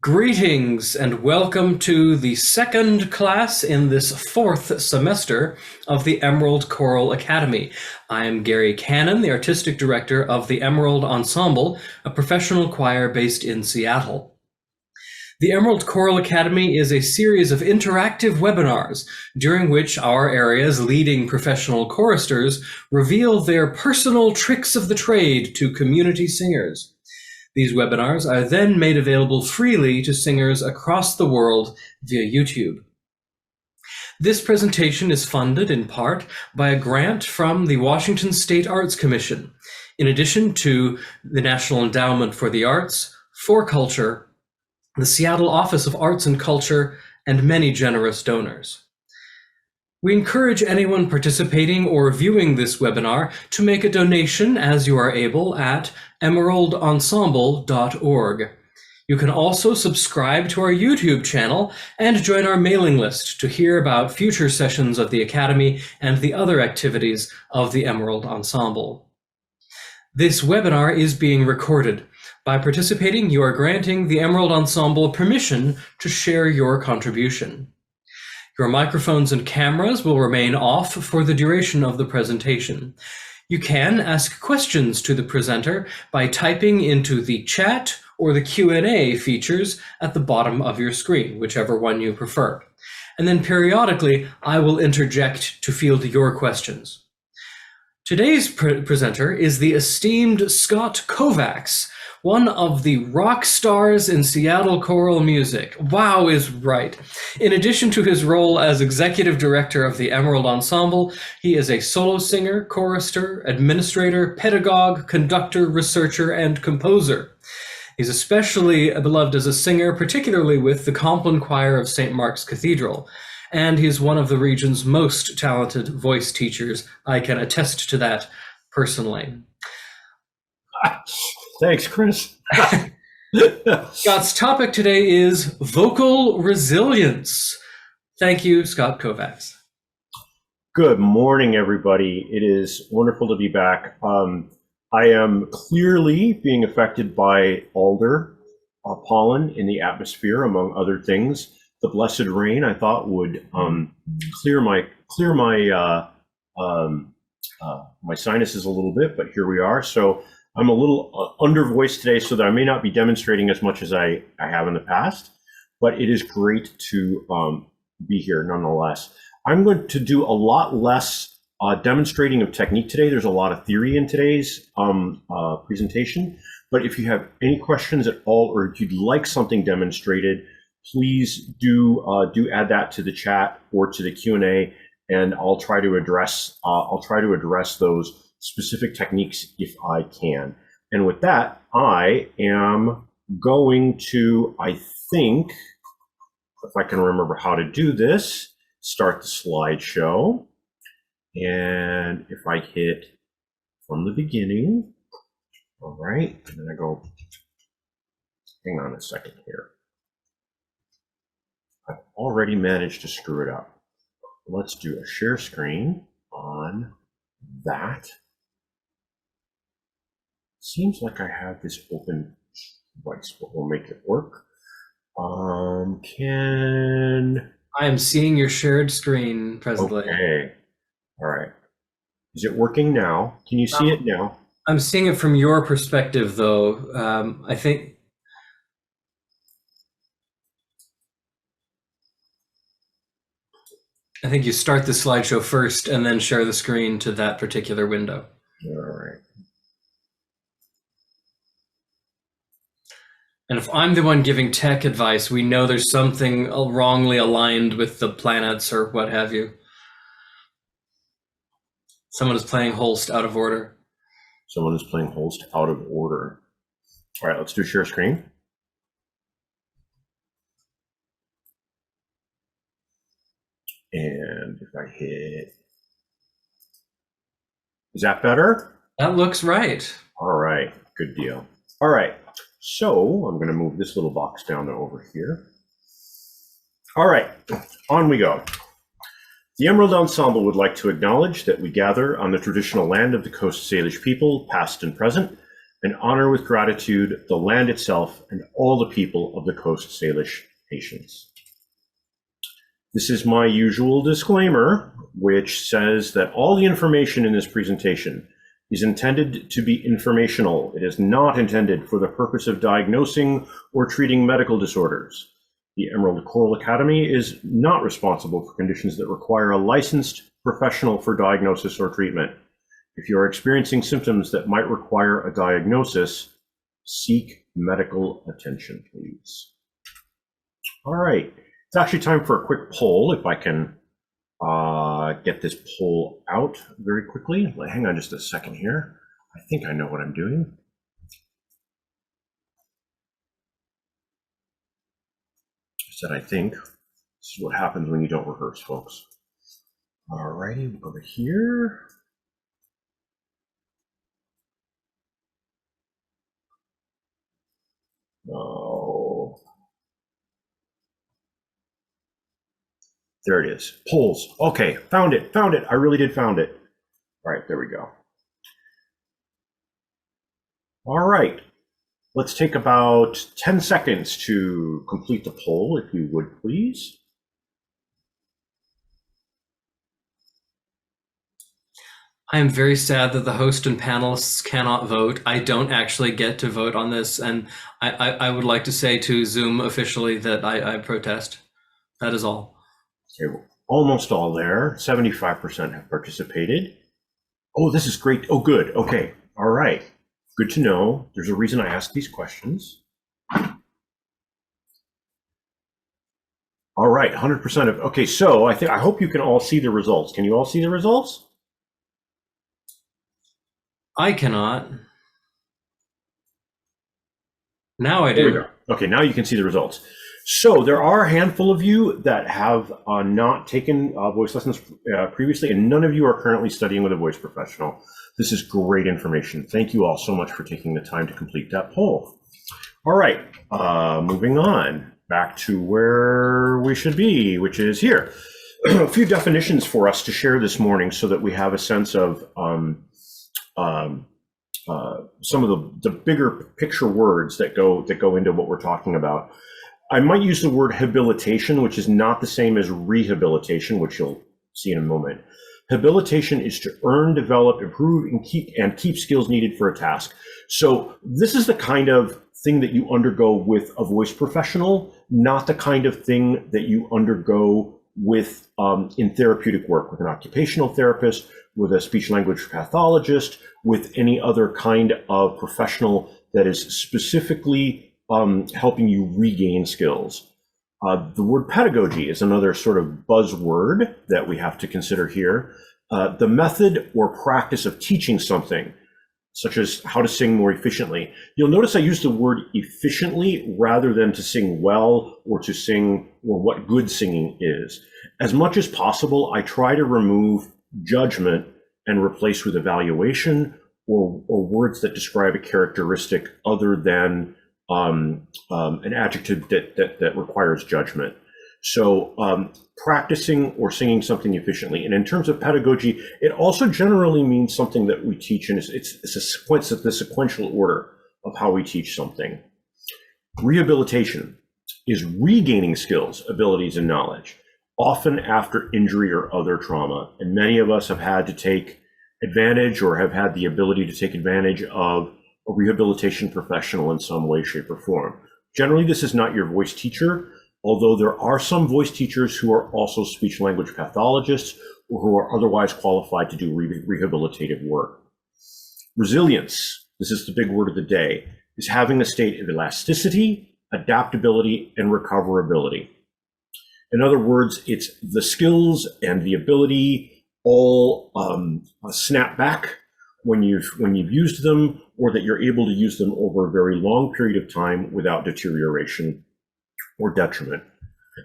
Greetings and welcome to the second class in this fourth semester of the Emerald Choral Academy. I am Gary Cannon, the Artistic Director of the Emerald Ensemble, a professional choir based in Seattle. The Emerald Choral Academy is a series of interactive webinars during which our area's leading professional choristers reveal their personal tricks of the trade to community singers. These webinars are then made available freely to singers across the world via YouTube. This presentation is funded in part by a grant from the Washington State Arts Commission, in addition to the National Endowment for the Arts, For Culture, the Seattle Office of Arts and Culture, and many generous donors. We encourage anyone participating or viewing this webinar to make a donation as you are able at emeraldensemble.org. You can also subscribe to our YouTube channel and join our mailing list to hear about future sessions of the Academy and the other activities of the Emerald Ensemble. This webinar is being recorded. By participating, you are granting the Emerald Ensemble permission to share your contribution. Your microphones and cameras will remain off for the duration of the presentation. You can ask questions to the presenter by typing into the chat or the Q&A features at the bottom of your screen, whichever one you prefer. And then periodically, I will interject to field your questions. Today's presenter is the esteemed Scott Kovacs, one of the rock stars in Seattle choral music. Wow is right. In addition to his role as executive director of the Emerald Ensemble, he is a solo singer, chorister, administrator, pedagogue, conductor, researcher, and composer. He's especially beloved as a singer, particularly with the Compline Choir of St. Mark's Cathedral, and he's one of the region's most talented voice teachers. I can attest to that personally. Thanks, Chris. Scott's topic today is vocal resilience. Thank you, Scott Kovacs. Good morning, everybody. It is wonderful to be back. I am clearly being affected by alder pollen in the atmosphere, among other things. The blessed rain, I thought, would clear my sinuses a little bit, but here we are. So I'm a little under voiced today, so that I may not be demonstrating as much as I have in the past, but it is great to be here nonetheless. I'm going to do a lot less demonstrating of technique today. There's a lot of theory in today's presentation, but if you have any questions at all, or if you'd like something demonstrated, please do add that to the chat or to the Q&A, and I'll try to address those specific techniques if I can. And with that, I am going to, I think, if I can remember how to do this, start the slideshow. And if I hit from the beginning, all right, and then I go, hang on a second here. I've already managed to screw it up. Let's do a share screen on that. Seems like I have this open twice, but we'll make it work. I am seeing your shared screen presently. Okay. All right. Is it working now? Can you see it now? I'm seeing it from your perspective, though. I think you start the slideshow first and then share the screen to that particular window. All right. And if I'm the one giving tech advice, we know there's something wrongly aligned with the planets or what have you. Someone is playing Holst out of order. Someone is playing Holst out of order. All right, let's do share screen. And if I hit, is that better? That looks right. All right, good deal. All right. So I'm going to move this little box down to over here. All right, on we go. The Emerald Ensemble would like to acknowledge that we gather on the traditional land of the Coast Salish people, past and present, and honor with gratitude the land itself and all the people of the Coast Salish nations. This is my usual disclaimer, which says that all the information in this presentation is intended to be informational. It is not intended for the purpose of diagnosing or treating medical disorders. The Emerald Choral Academy is not responsible for conditions that require a licensed professional for diagnosis or treatment. If you are experiencing symptoms that might require a diagnosis, seek medical attention, please. All right, it's actually time for a quick poll. If I can get this poll out very quickly. Hang on just a second here. I think I know what I'm doing. I said I think. This is what happens when you don't rehearse, folks. All righty, we'll go to here. Oh, there it is. Polls. Okay, found it. I really did found it. All right, there we go. All right, let's take about 10 seconds to complete the poll, if you would, please. I am very sad that the host and panelists cannot vote. I don't actually get to vote on this, and I would like to say to Zoom officially that I protest. That is all. Okay, we're almost all there. 75% have participated. Oh, this is great. Oh, good. Okay. All right. Good to know. There's a reason I ask these questions. All right, 100% of, okay, so I hope you can all see the results. Can you all see the results? I cannot. Now I do. There we go. Okay, now you can see the results. So there are a handful of you that have not taken voice lessons previously, and none of you are currently studying with a voice professional. This is great information. Thank you all so much for taking the time to complete that poll. All right, moving on back to where we should be, which is here. A few definitions for us to share this morning so that we have a sense of some of the bigger picture words that go into what we're talking about. I might use the word habilitation, which is not the same as rehabilitation, which you'll see in a moment. Habilitation is to earn, develop, improve, and keep skills needed for a task. So this is the kind of thing that you undergo with a voice professional, not the kind of thing that you undergo with in therapeutic work with an occupational therapist, with a speech language pathologist, with any other kind of professional that is specifically helping you regain skills. The word pedagogy is another sort of buzzword that we have to consider here. The method or practice of teaching something, such as how to sing more efficiently. You'll notice I use the word efficiently rather than to sing well or to sing or what good singing is. As much as possible, I try to remove judgment and replace with evaluation or words that describe a characteristic other than an adjective that requires judgment. So practicing or singing something efficiently. And in terms of pedagogy, it also generally means something that we teach, and it's a sequence of the sequential order of how we teach something. Rehabilitation is regaining skills, abilities, and knowledge, often after injury or other trauma. And many of us have had to take advantage or have had the ability to take advantage of a rehabilitation professional in some way, shape, or form. Generally, this is not your voice teacher, although there are some voice teachers who are also speech language pathologists or who are otherwise qualified to do rehabilitative work. Resilience, this is the big word of the day, is having a state of elasticity, adaptability, and recoverability. In other words, it's the skills and the ability all snap back when you've used them, or that you're able to use them over a very long period of time without deterioration or detriment.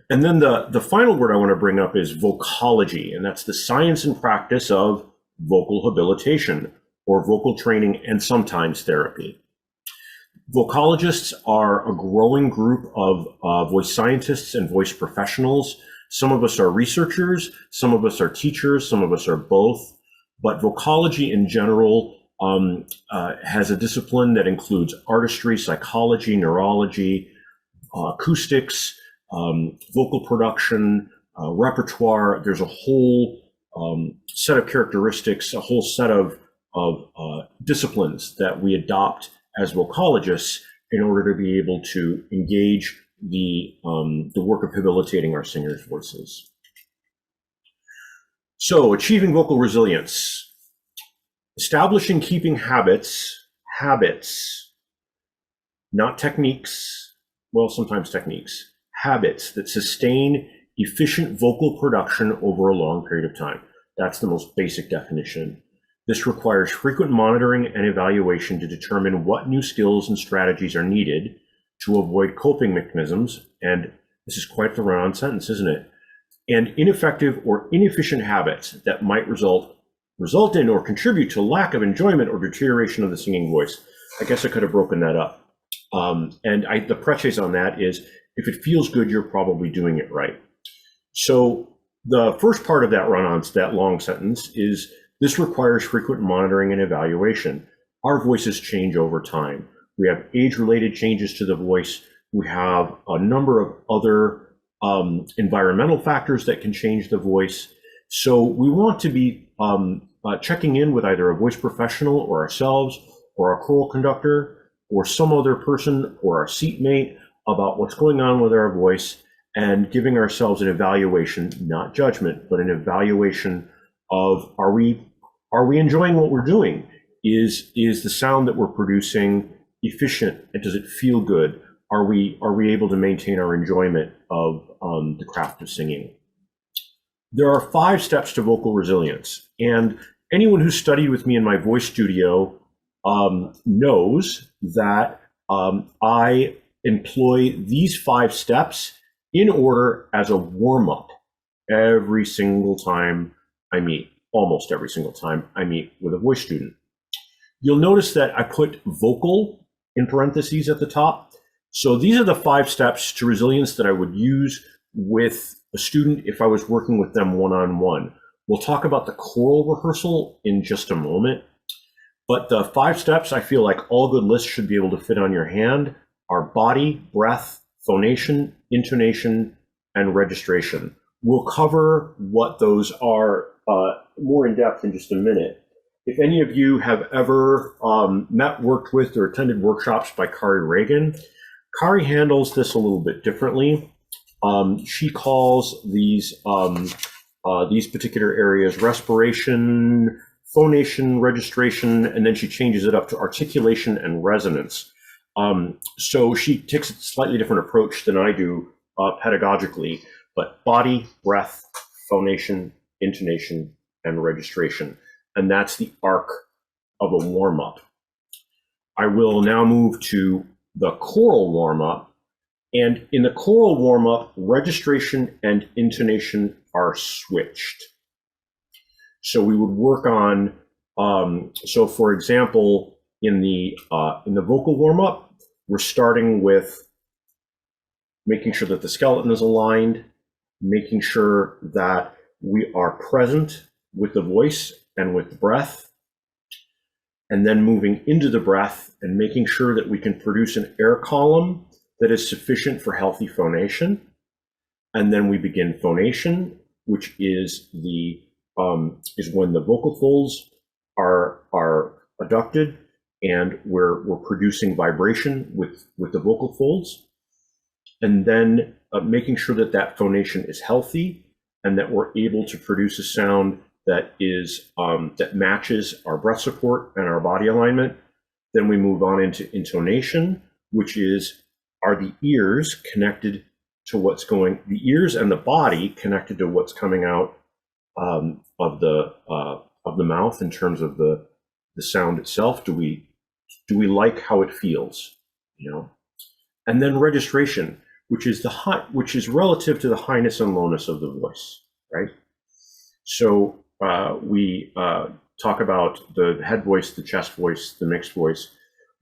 And then the final word I want to bring up is vocology, and that's the science and practice of vocal habilitation or vocal training and sometimes therapy. Vocologists are a growing group of voice scientists and voice professionals. Some of us are researchers, some of us are teachers, some of us are both. But vocology in general has a discipline that includes artistry, psychology, neurology, acoustics, vocal production, repertoire. There's a whole set of characteristics, a whole set of disciplines that we adopt as vocologists in order to be able to engage the work of habilitating our singers' voices. So, achieving vocal resilience. Establishing, keeping habits, not techniques, well, sometimes techniques, habits that sustain efficient vocal production over a long period of time. That's the most basic definition. This requires frequent monitoring and evaluation to determine what new skills and strategies are needed to avoid coping mechanisms, and this is quite the run-on sentence, isn't it? And ineffective or inefficient habits that might result in or contribute to lack of enjoyment or deterioration of the singing voice. I guess I could have broken that up. The preface on that is, if it feels good, you're probably doing it right. So the first part of that run-on, that long sentence, is this requires frequent monitoring and evaluation. Our voices change over time. We have age-related changes to the voice. We have a number of other environmental factors that can change the voice. So we want to be checking in with either a voice professional or ourselves or a choral conductor or some other person or our seatmate about what's going on with our voice, and giving ourselves an evaluation, not judgment, but an evaluation of, are we enjoying what we're doing? Is the sound that we're producing efficient, and does it feel good? Are we able to maintain our enjoyment of the craft of singing? There are 5 steps to vocal resilience, and anyone who's studied with me in my voice studio knows that I employ these 5 steps in order as a warm-up every single time I meet, almost every single time I meet with a voice student. You'll notice that I put vocal in parentheses at the top. So these are the 5 steps to resilience that I would use with a student if I was working with them one-on-one. We'll talk about the choral rehearsal in just a moment, but the 5 steps I feel like all good lists should be able to fit on your hand are body, breath, phonation, intonation, and registration. We'll cover what those are more in depth in just a minute. If any of you have ever met, worked with, or attended workshops by Kari Reagan, Kari handles this a little bit differently. She calls these particular areas respiration, phonation, registration, and then she changes it up to articulation and resonance. So she takes a slightly different approach than I do pedagogically, but body, breath, phonation, intonation, and registration. And that's the arc of a warm-up. I will now move to the choral warm-up. And in the choral warm-up, registration and intonation are switched. So we would work on, so for example, in the vocal warm-up, we're starting with making sure that the skeleton is aligned, making sure that we are present with the voice and with the breath, and then moving into the breath and making sure that we can produce an air column that is sufficient for healthy phonation. And then we begin phonation, which is when the vocal folds are adducted and we're producing vibration with the vocal folds. And then making sure that that phonation is healthy and that we're able to produce a sound that is that matches our breath support and our body alignment. Then we move on into intonation, which is, are the ears connected to what's going, the ears and the body connected to what's coming out of the mouth in terms of the sound itself? Do we like how it feels, you know? And then registration, which is relative to the highness and lowness of the voice, right? So we talk about the head voice, the chest voice, the mixed voice.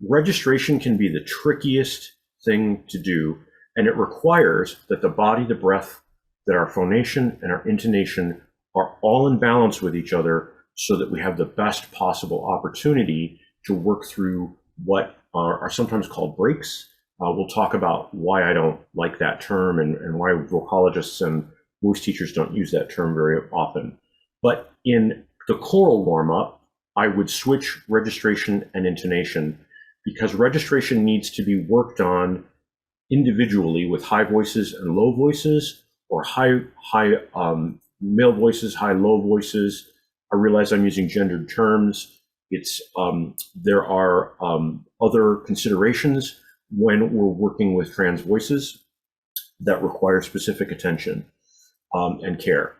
Registration can be the trickiest thing to do, and it requires that the body, the breath, that our phonation and our intonation are all in balance with each other so that we have the best possible opportunity to work through what are sometimes called breaks. We'll talk about why I don't like that term and why vocologists and voice teachers don't use that term very often. But in the choral warm-up, I would switch registration and intonation, because registration needs to be worked on individually with high voices and low voices, or high male voices, high low voices. I realize I'm using gendered terms. There are other considerations when we're working with trans voices that require specific attention and care.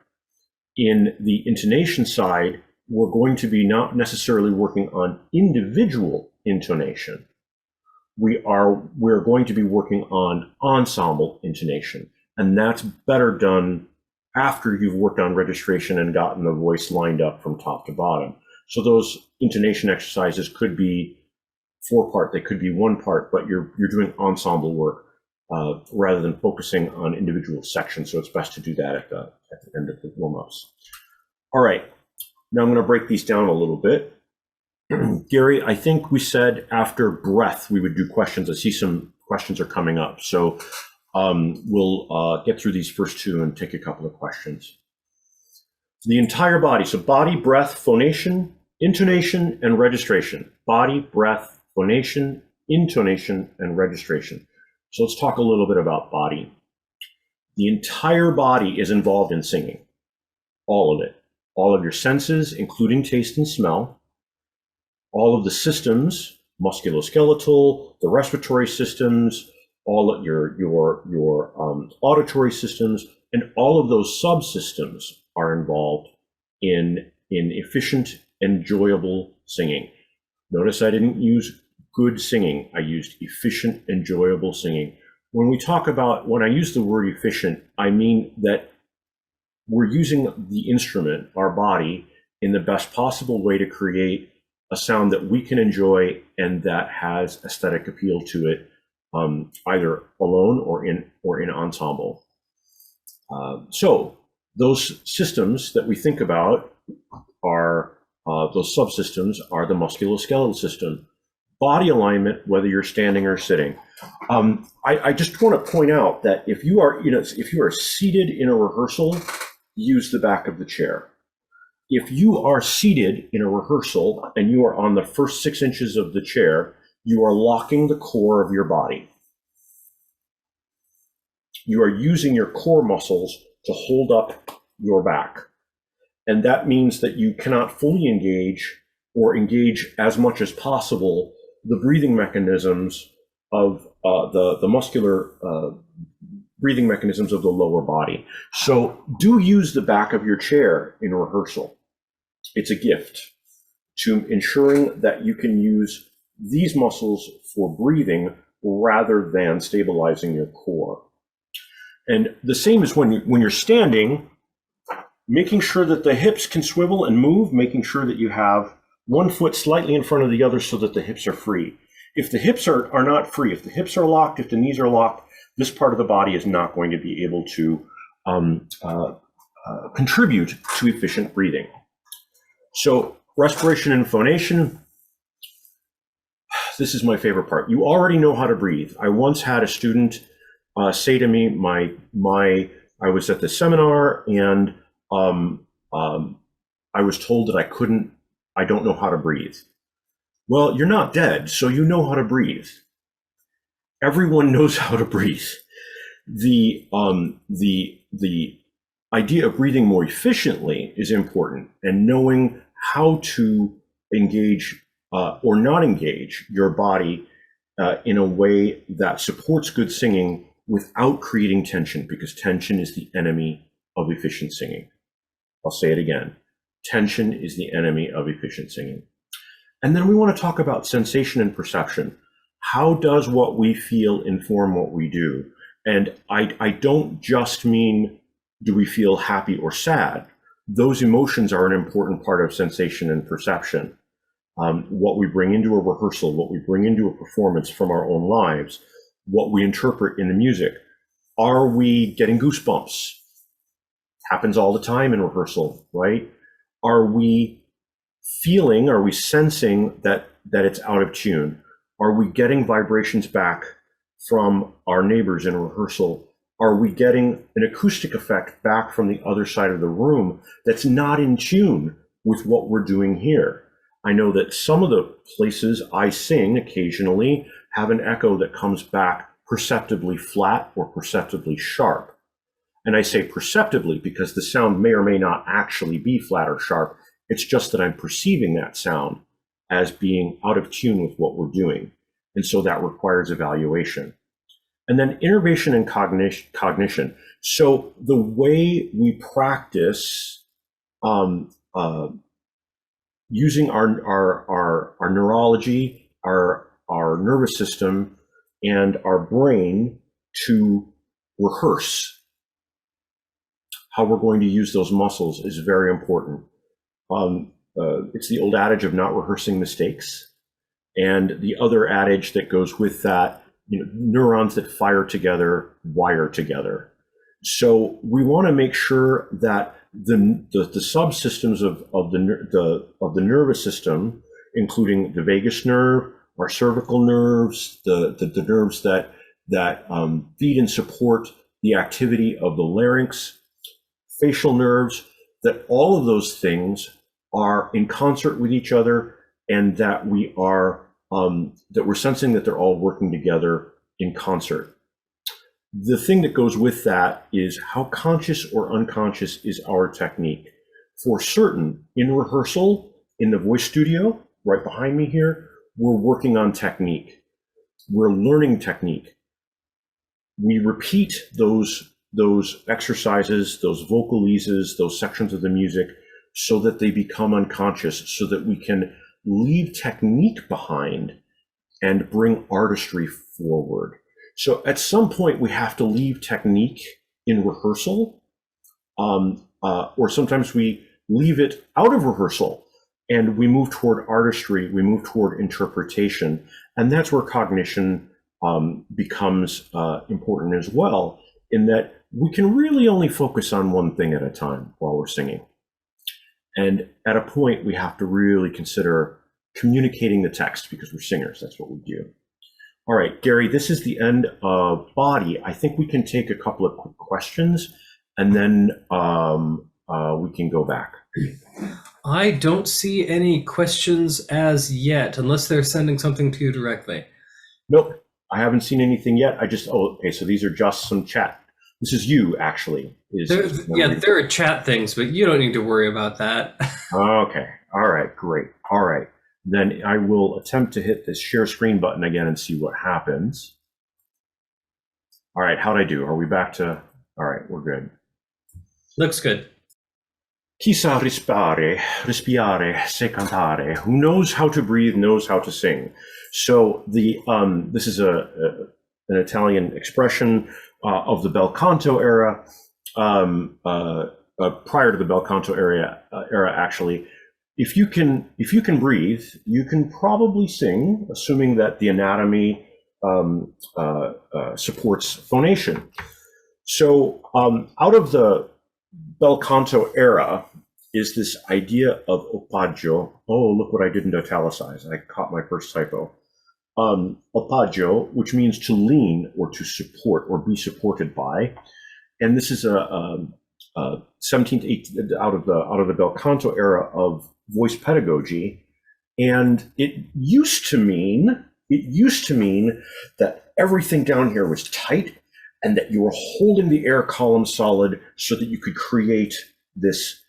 In the intonation side, we're going to be not necessarily working on individual intonation. We're going to be working on ensemble intonation, and that's better done after you've worked on registration and gotten the voice lined up from top to bottom. So those intonation exercises could be 4-part, they could be 1-part, but you're doing ensemble work rather than focusing on individual sections. So it's best to do that at the end of the warm-ups. All right, now I'm going to break these down a little bit. Gary, I think we said after breath we would do questions. I see some questions are coming up, so we'll get through these first two and take a couple of questions. The entire body, so body, breath, phonation, intonation, and registration. Body, breath, phonation, intonation, and registration. So let's talk a little bit about body. The entire body is involved in singing, all of it. All of your senses, including taste and smell, all of the systems, musculoskeletal, the respiratory systems, all of your auditory systems, and all of those subsystems are involved in efficient, enjoyable singing. Notice I didn't use good singing. I used efficient, enjoyable singing. When I use the word efficient, I mean that we're using the instrument, our body, in the best possible way to create a sound that we can enjoy and that has aesthetic appeal to it, either alone or in ensemble. So those systems that we think about are those subsystems are the musculoskeletal system. Body alignment, whether you're standing or sitting. I just want to point out that if you are seated in a rehearsal, use the back of the chair. If you are seated in a rehearsal and you are on the first 6 inches of the chair, you are locking the core of your body. You are using your core muscles to hold up your back. And that means that you cannot fully engage or engage as much as possible the breathing mechanisms of the muscular breathing mechanisms of the lower body. So do use the back of your chair in rehearsal. It's a gift to ensuring that you can use these muscles for breathing rather than stabilizing your core. And the same is when you're standing, making sure that the hips can swivel and move, making sure that you have one foot slightly in front of the other so that the hips are free. If the hips are not free, if the hips are locked, if the knees are locked, this part of the body is not going to be able to contribute to efficient breathing. So respiration and phonation, this is my favorite part. You already know how to breathe. I once had a student say to me, I was at the seminar and I was told that I don't know how to breathe. Well, you're not dead, so you know how to breathe. Everyone knows how to breathe. The idea of breathing more efficiently is important, and knowing how to engage or not engage your body in a way that supports good singing without creating tension, because tension is the enemy of efficient singing. I'll say it again. Tension is the enemy of efficient singing. And then we want to talk about sensation and perception. How does what we feel inform what we do? And I don't just mean, do we feel happy or sad? Those emotions are an important part of sensation and perception. What we bring into a rehearsal, what we bring into a performance from our own lives, what we interpret in the music. Are we getting goosebumps? Happens all the time in rehearsal, right? Are we feeling, are we sensing that it's out of tune? Are we getting vibrations back from our neighbors in rehearsal? Are we getting an acoustic effect back from the other side of the room that's not in tune with what we're doing here? I know that some of the places I sing occasionally have an echo that comes back perceptibly flat or perceptibly sharp. And I say perceptibly because the sound may or may not actually be flat or sharp. It's just that I'm perceiving that sound as being out of tune with what we're doing. And so that requires evaluation. And then innervation and cognition. So the way we practice using our neurology, our nervous system, and our brain to rehearse how we're going to use those muscles is very important. It's the old adage of not rehearsing mistakes. And the other adage that goes with that, neurons that fire together wire together. So we want to make sure that the subsystems of the nervous system, including the vagus nerve, our cervical nerves, the nerves that feed and support the activity of the larynx, facial nerves, that all of those things are in concert with each other, and that we're sensing that they're all working together in concert. The thing that goes with that is how conscious or unconscious is our technique. For certain, in rehearsal, in the voice studio, right behind me here, we're working on technique. We're learning technique. We repeat those exercises, those vocalises, those sections of the music, so that they become unconscious, so that we can leave technique behind and bring artistry forward. So at some point we have to leave technique in rehearsal, or sometimes we leave it out of rehearsal and we move toward artistry, we move toward interpretation. And that's where cognition becomes important as well, in that we can really only focus on one thing at a time while we're singing. And at a point, we have to really consider communicating the text, because we're singers. That's what we do. All right, Gary, this is the end of body. I think we can take a couple of quick questions, and then we can go back. I don't see any questions as yet, unless they're sending something to you directly. Nope, I haven't seen anything yet. Okay, so these are just some chat. This is you, actually. There are chat things, but you don't need to worry about that. Okay, all right, great. All right, then I will attempt to hit this share screen button again and see what happens. All right, how'd I do? Are we back to, all right, we're good. Looks good. Chi sa respirare, se cantare. Who knows how to breathe knows how to sing. So this is an Italian expression of the bel canto era, prior to the bel canto era actually. If you can breathe, you can probably sing, assuming that the anatomy supports phonation. So out of the bel canto era is this idea of oppaggio. Oh, look what I didn't italicize. I caught my first typo. Oppaggio, which means to lean or to support or be supported by. And this is a 17th, 18th, out of the bel canto era of voice pedagogy. And it used to mean that everything down here was tight, and that you were holding the air column solid so that you could create this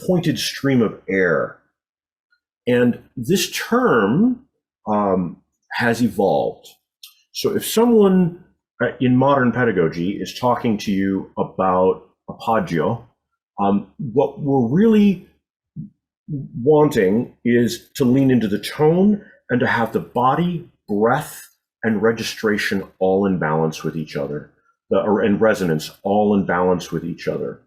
pointed stream of air. And this term has evolved. So if someone in modern pedagogy is talking to you about oppaggio, what we're really wanting is to lean into the tone and to have the body, breath, and registration all in balance with each other, and resonance all in balance with each other.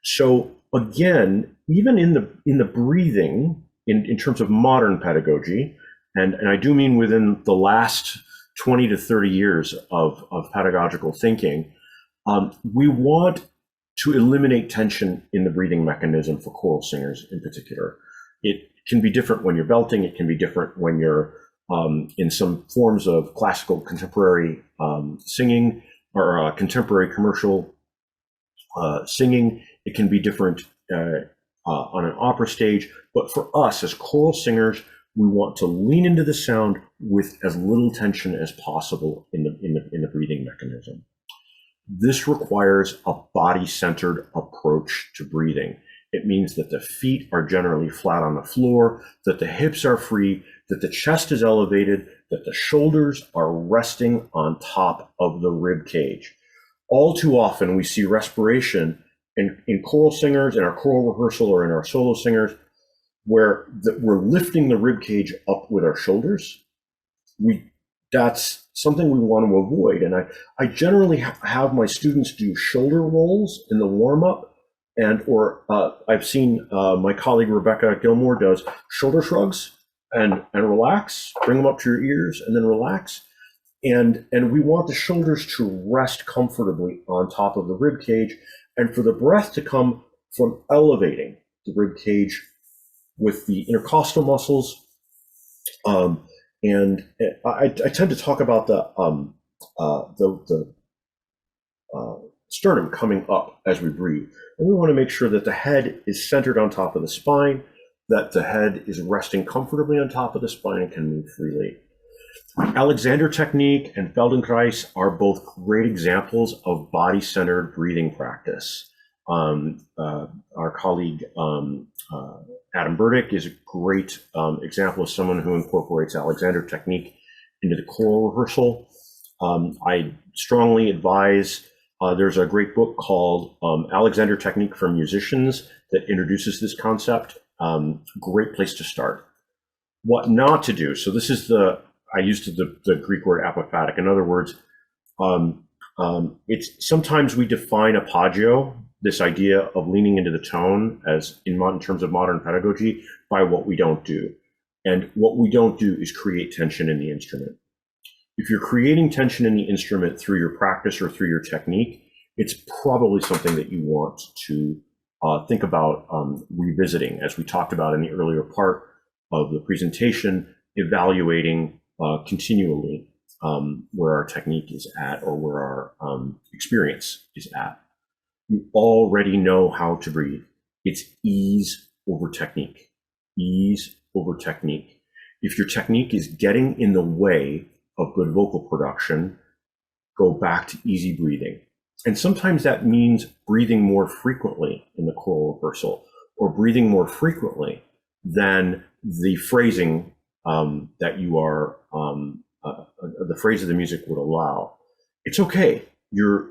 So again, even in the breathing, in terms of modern pedagogy, and I do mean within the last 20 to 30 years of pedagogical thinking, we want to eliminate tension in the breathing mechanism for choral singers in particular. It can be different when you're belting. It can be different when you're in some forms of classical contemporary singing or contemporary commercial singing. It can be different on an opera stage. But for us as choral singers, we want to lean into the sound with as little tension as possible in the breathing mechanism. This requires a body-centered approach to breathing. It means that the feet are generally flat on the floor, that the hips are free, that the chest is elevated, that the shoulders are resting on top of the rib cage. All too often we see respiration in choral singers, in our choral rehearsal or in our solo singers, where we're lifting the rib cage up with our shoulders. That's something we want to avoid. And I generally have my students do shoulder rolls in the warm-up, or I've seen my colleague Rebecca Gilmore does shoulder shrugs and relax, bring them up to your ears and then relax. And we want the shoulders to rest comfortably on top of the rib cage, and for the breath to come from elevating the rib cage with the intercostal muscles. And I tend to talk about the sternum coming up as we breathe. And we want to make sure that the head is centered on top of the spine, that the head is resting comfortably on top of the spine and can move freely. Alexander technique and Feldenkrais are both great examples of body-centered breathing practice. Our colleague Adam Burdick is a great example of someone who incorporates Alexander technique into the choral rehearsal. I strongly advise, there's a great book called Alexander Technique for Musicians that introduces this concept. Great place to start. What not to do. So this is I used the Greek word apophatic. In other words, it's sometimes we define Passaggio, this idea of leaning into the tone as in terms of modern pedagogy, by what we don't do. And what we don't do is create tension in the instrument. If you're creating tension in the instrument through your practice or through your technique, it's probably something that you want to think about revisiting, as we talked about in the earlier part of the presentation, evaluating continually where our technique is at or where our experience is at. You already know how to breathe. It's ease over technique. Ease over technique. If your technique is getting in the way of good vocal production, go back to easy breathing. And sometimes that means breathing more frequently in the choral rehearsal, or breathing more frequently than the phrasing that you are, the phrase of the music would allow. It's okay. You're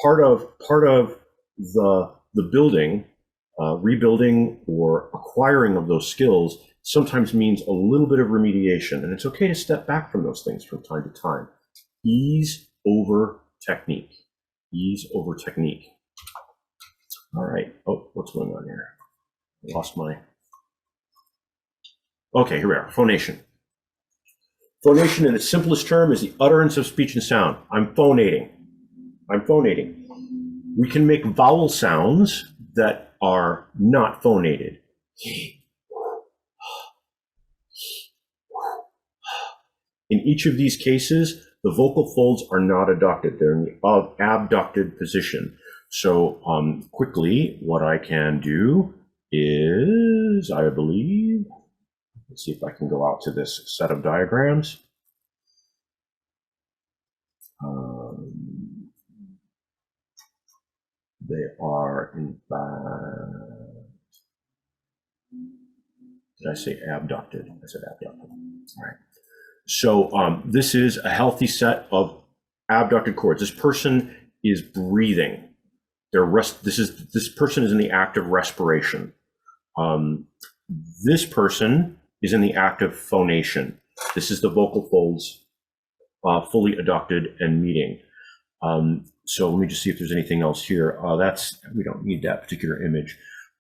part of the building, rebuilding or acquiring of those skills sometimes means a little bit of remediation, and it's okay to step back from those things from time to time. Ease over technique. Ease over technique. All right. Oh, what's going on here? I lost my... Okay, here we are. Phonation. Phonation in its simplest term is the utterance of speech and sound. I'm phonating. I'm phonating. We can make vowel sounds that are not phonated. In each of these cases, the vocal folds are not adducted. They're in the abducted position. So quickly, what I can do is, I believe, let's see if I can go out to this set of diagrams. They are, in fact, did I say abducted? I said abducted. All right. So this is a healthy set of abducted chords. This person is breathing. This person is in the act of respiration. This person is in the act of phonation. This is the vocal folds fully adducted and meeting. So let me just see if there's anything else here. We don't need that particular image,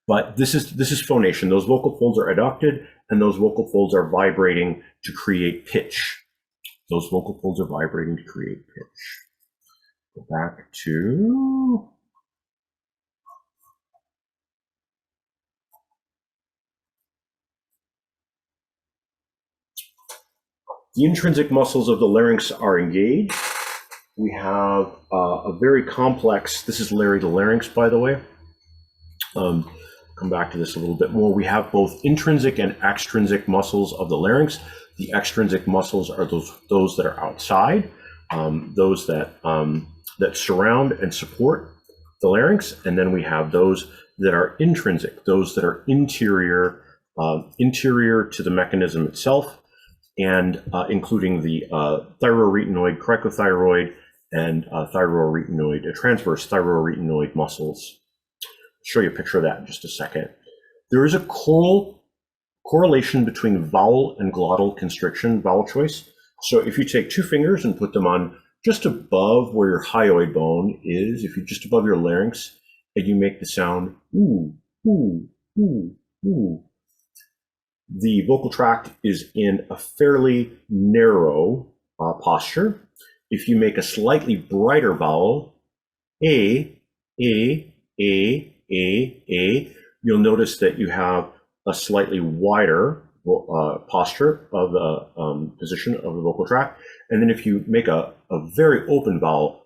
but this is phonation. Those vocal folds are adducted, and those vocal folds are vibrating to create pitch. Those vocal folds are vibrating to create pitch. Go back to the intrinsic muscles of the larynx are engaged. We have a very complex, this is Larry the larynx, by the way. Come back to this a little bit more. We have both intrinsic and extrinsic muscles of the larynx. The extrinsic muscles are those that are outside, those that that surround and support the larynx, and then we have those that are intrinsic, those that are interior to the mechanism itself, and including the thyroretenoid, cricothyroid, and thyroretenoid, transverse thyroretenoid muscles. I'll show you a picture of that in just a second. There is a correlation between vowel and glottal constriction, vowel choice. So if you take two fingers and put them on just above where your hyoid bone is, if you're just above your larynx, and you make the sound ooh, ooh, ooh, ooh, the vocal tract is in a fairly narrow posture. If you make a slightly brighter vowel, a, you'll notice that you have a slightly wider posture of the position of the vocal tract. And then if you make a very open vowel,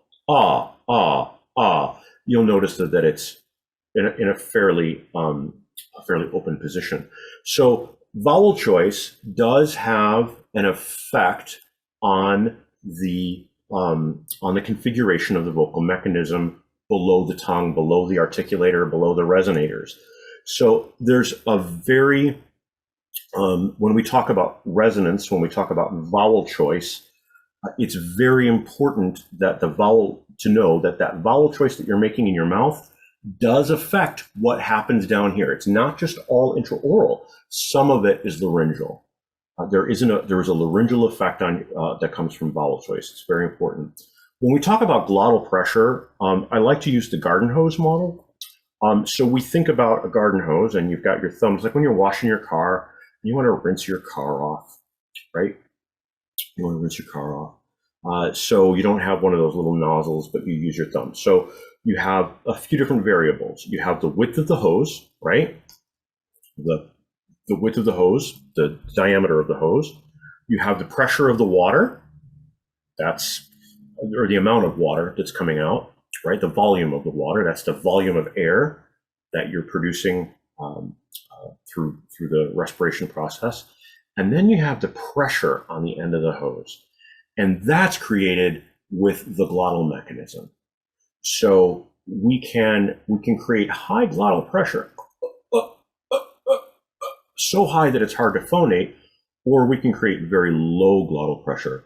you'll notice that it's in a fairly open position. So vowel choice does have an effect on the configuration of the vocal mechanism below the tongue, below the articulator, below the resonators. So there's a very, when we talk about resonance, when we talk about vowel choice, it's very important that to know that vowel choice that you're making in your mouth does affect what happens down here. It's not just all intraoral. Some of it is laryngeal. There is a laryngeal effect on that comes from vowel choice. It's very important. When we talk about glottal pressure, I like to use the garden hose model. So we think about a garden hose, and you've got your thumbs, like when you're washing your car, you want to rinse your car off, right? You want to rinse your car off. So you don't have one of those little nozzles, but you use your thumb. So you have a few different variables. You have the width of the hose, right? The width of the hose, the diameter of the hose. You have the pressure of the water, or the amount of water that's coming out, right? The volume of the water, that's the volume of air that you're producing through the respiration process. And then you have the pressure on the end of the hose. And that's created with the glottal mechanism. So we can create high glottal pressure, so high that it's hard to phonate, or we can create very low glottal pressure,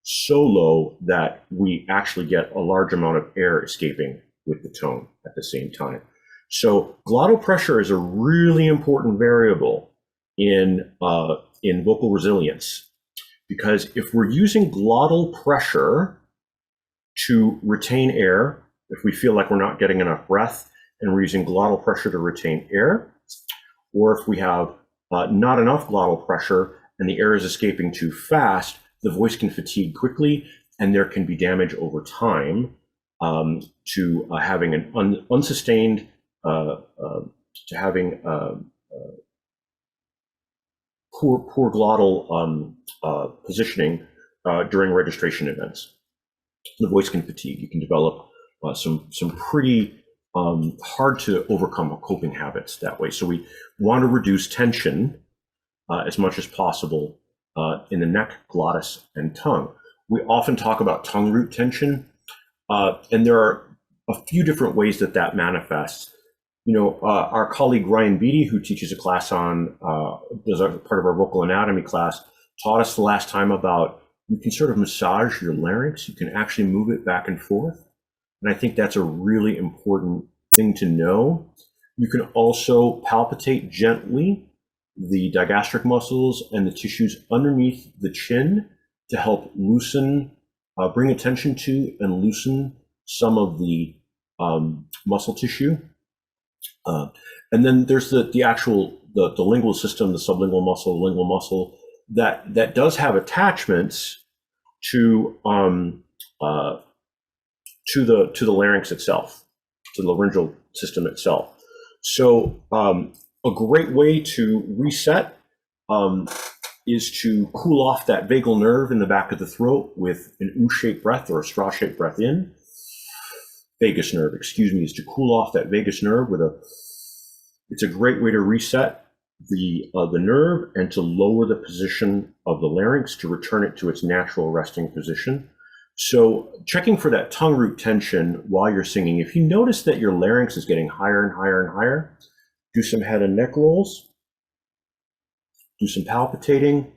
so low that we actually get a large amount of air escaping with the tone at the same time. So glottal pressure is a really important variable in vocal resilience, because if we're using glottal pressure to retain air, if we feel like we're not getting enough breath and we're using glottal pressure to retain air, or if we have not enough glottal pressure and the air is escaping too fast, the voice can fatigue quickly, and there can be damage over time to having an unsustained, to having poor glottal positioning during registration events. The voice can fatigue. You can develop some pretty hard to overcome coping habits that way. So we want to reduce tension as much as possible in the neck, glottis, and tongue. We often talk about tongue root tension, and there are a few different ways that manifests. You know, our colleague Ryan Beatty, who teaches a class on, does a part of our vocal anatomy class, taught us the last time about you can sort of massage your larynx. You can actually move it back and forth. And I think that's a really important thing to know. You can also palpitate gently the digastric muscles and the tissues underneath the chin to help loosen, bring attention to and loosen some of the muscle tissue. And then there's the actual, the lingual system, the sublingual muscle, the lingual muscle, that does have attachments to the larynx itself, to the laryngeal system itself. So a great way to reset is to cool off that vagal nerve in the back of the throat with an U-shaped breath or a straw-shaped breath in. Vagus nerve, excuse me, is to cool off that vagus nerve with it's a great way to reset the nerve and to lower the position of the larynx to return it to its natural resting position. So checking for that tongue root tension while you're singing. If you notice that your larynx is getting higher and higher and higher, do some head and neck rolls, do some palpitating,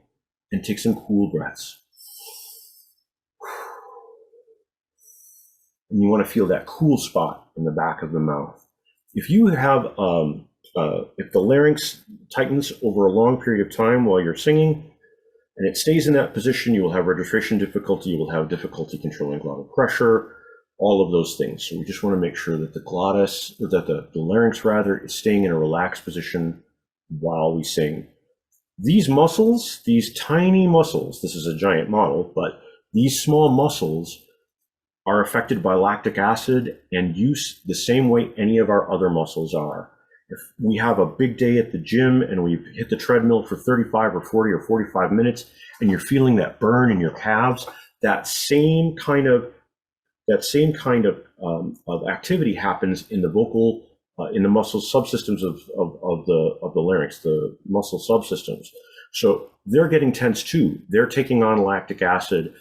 and take some cool breaths. And you want to feel that cool spot in the back of the mouth. If you have, if the larynx tightens over a long period of time while you're singing, and it stays in that position, you will have registration difficulty, you will have difficulty controlling glottal pressure, all of those things. So we just want to make sure that the glottis, or that the larynx rather, is staying in a relaxed position while we sing. These muscles, these tiny muscles, this is a giant model, but these small muscles are affected by lactic acid and use the same way any of our other muscles are. If we have a big day at the gym and we hit the treadmill for 35 or 40 or 45 minutes and you're feeling that burn in your calves, that same kind of activity happens in the vocal, in the muscle subsystems of the larynx, the muscle subsystems. So they're getting tense too. They're taking on lactic acid.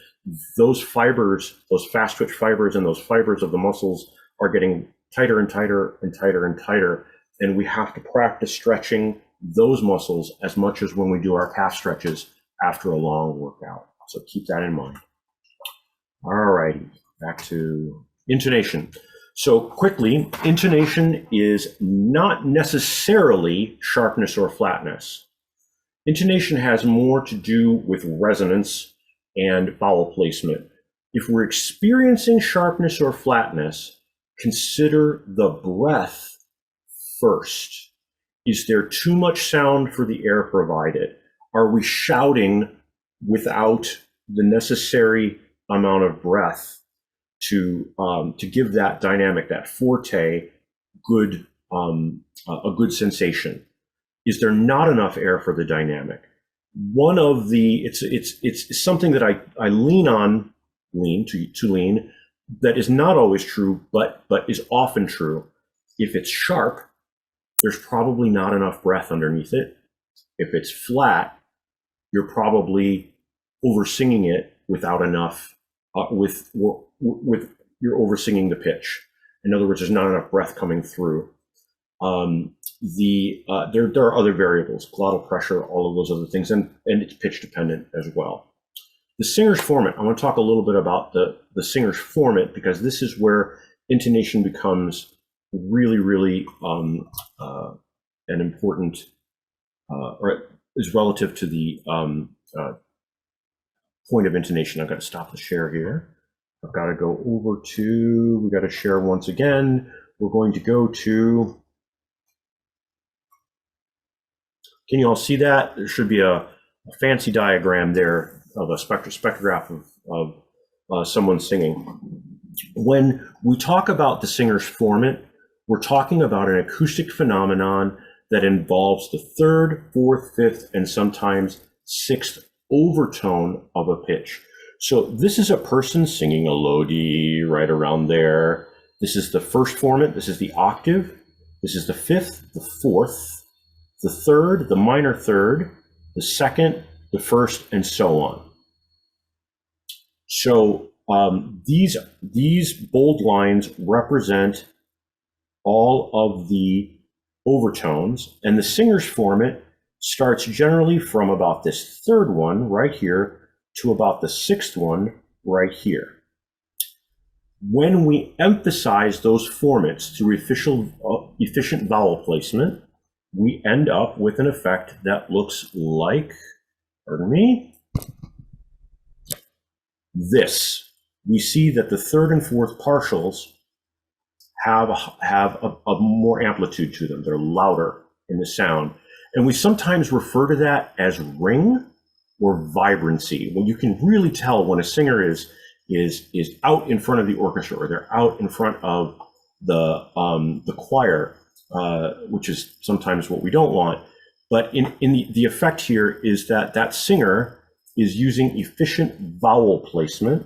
Those fibers, those fast twitch fibers and those fibers of the muscles are getting tighter and tighter and tighter and tighter. And we have to practice stretching those muscles as much as when we do our calf stretches after a long workout. So keep that in mind. All righty, back to intonation. So quickly, intonation is not necessarily sharpness or flatness. Intonation has more to do with resonance and vowel placement. If we're experiencing sharpness or flatness, consider the breath first. Is there too much sound for the air provided? Are we shouting without the necessary amount of breath to give that dynamic, that forte, a good sensation? Is there not enough air for the dynamic? One of the, it's something that I lean that is not always true, but is often true. If it's sharp, there's probably not enough breath underneath it. If it's flat, you're probably over singing it without enough, you're over singing the pitch. In other words, there's not enough breath coming through. There are other variables, glottal pressure, all of those other things, and it's pitch dependent as well. The singer's formant, I want to talk a little bit about the singer's formant, because this is where intonation becomes really, really an important, or is relative to the point of intonation. I've got to stop the share here. I've got to go over to, we got to share once again. We're going to go to, can you all see that? There should be a fancy diagram there of a spectrograph of someone singing. When we talk about the singer's formant, we're talking about an acoustic phenomenon that involves the third, fourth, fifth, and sometimes sixth overtone of a pitch. So this is a person singing a low D right around there. This is the first formant, this is the octave, this is the fifth, the fourth, the third, the minor third, the second, the first, and so on. So these bold lines represent all of the overtones, and the singer's formant starts generally from about this third one right here to about the sixth one right here. When we emphasize those formants through efficient vowel placement, we end up with an effect that looks like, pardon me, this. We see that the third and fourth partials have a more amplitude to them. They're louder in the sound. And we sometimes refer to that as ring or vibrancy. Well, you can really tell when a singer is out in front of the orchestra, or they're out in front of the choir, which is sometimes what we don't want. But in the effect here is that that singer is using efficient vowel placement.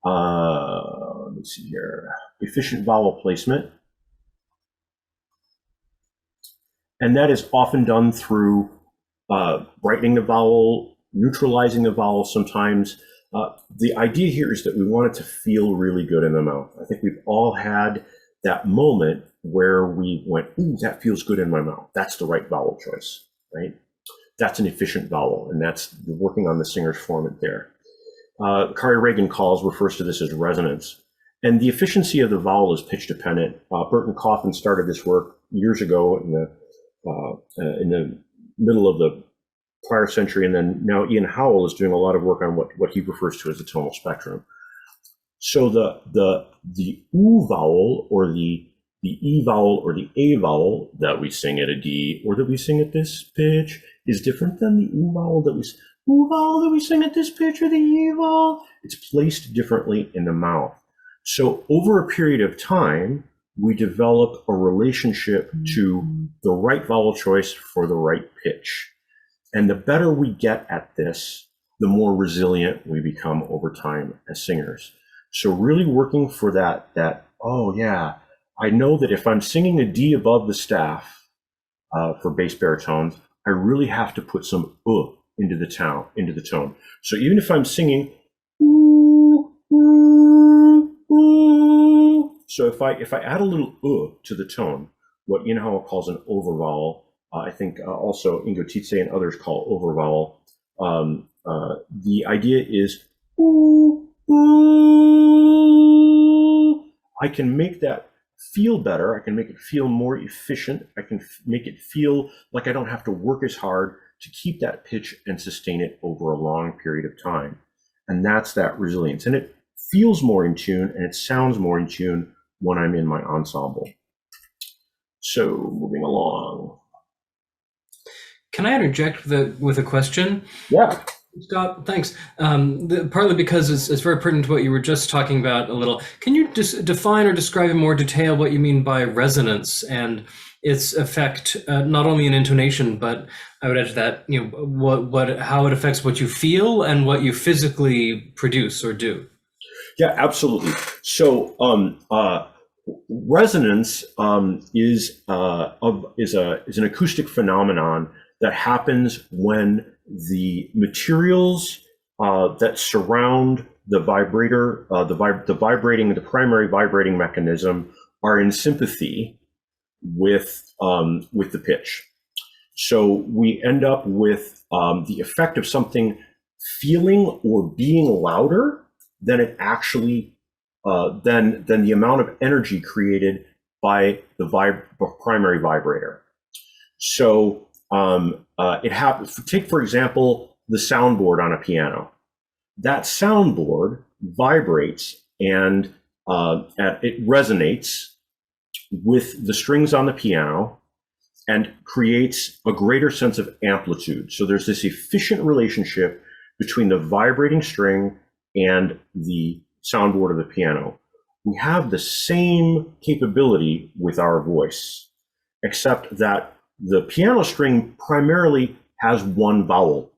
Let me see here, efficient vowel placement. And that is often done through brightening the vowel, neutralizing the vowel sometimes. The idea here is that we want it to feel really good in the mouth. I think we've all had that moment where we went, ooh, that feels good in my mouth. That's the right vowel choice, right? That's an efficient vowel, and that's working on the singer's formant there. Kari Reagan refers to this as resonance. And the efficiency of the vowel is pitch dependent. Burton Coffin started this work years ago in the middle of the prior century, and then now Ian Howell is doing a lot of work on what he refers to as the tonal spectrum. So the oo vowel or the e vowel or the a vowel that we sing at a D or that we sing at this pitch is different than the oo vowel that we sing at this pitch or the e vowel. It's placed differently in the mouth. So over a period of time, we develop a relationship to the right vowel choice for the right pitch. And the better we get at this, the more resilient we become over time as singers. So really working for that, oh yeah, I know that if I'm singing a D above the staff for bass baritones, I really have to put some into the tone. So even if I'm singing ooh, ooh, ooh, so if I add a little to the tone, what Ian Howell calls an overvowel, I think also Ingo Tietze and others call overvowel. The idea is ooh, ooh. I can make that feel better. I can make it feel more efficient. I can make it feel like I don't have to work as hard to keep that pitch and sustain it over a long period of time. And that's that resilience. And it feels more in tune and it sounds more in tune when I'm in my ensemble. So moving along. Can I interject with a question? Yeah. Scott, thanks. Partly because it's very pertinent to what you were just talking about a little. Can you just define or describe in more detail what you mean by resonance and its effect, not only in intonation, but I would add to that, how it affects what you feel and what you physically produce or do? Yeah, absolutely. So resonance is an acoustic phenomenon that happens when the materials that surround the vibrator, the primary vibrating mechanism, are in sympathy with the pitch. So we end up with the effect of something feeling or being louder than it actually than the amount of energy created by the primary vibrator. So it happens. Take for example the soundboard on a piano. That soundboard vibrates and it resonates with the strings on the piano and creates a greater sense of amplitude. So there's this efficient relationship between the vibrating string and the soundboard of the piano. We have the same capability with our voice, except that the piano string primarily has one vowel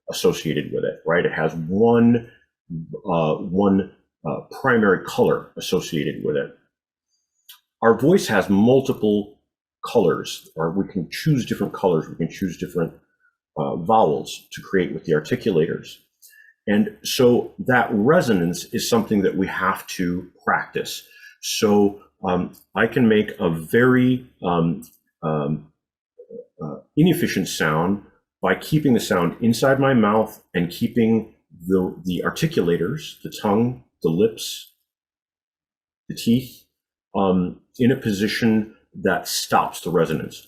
associated with it, right? It has one primary color associated with it. Our voice has multiple colors, or we can choose different colors. We can choose different vowels to create with the articulators. And so that resonance is something that we have to practice. So I can make a very inefficient sound by keeping the sound inside my mouth and keeping the articulators, the tongue, the lips, the teeth, in a position that stops the resonance.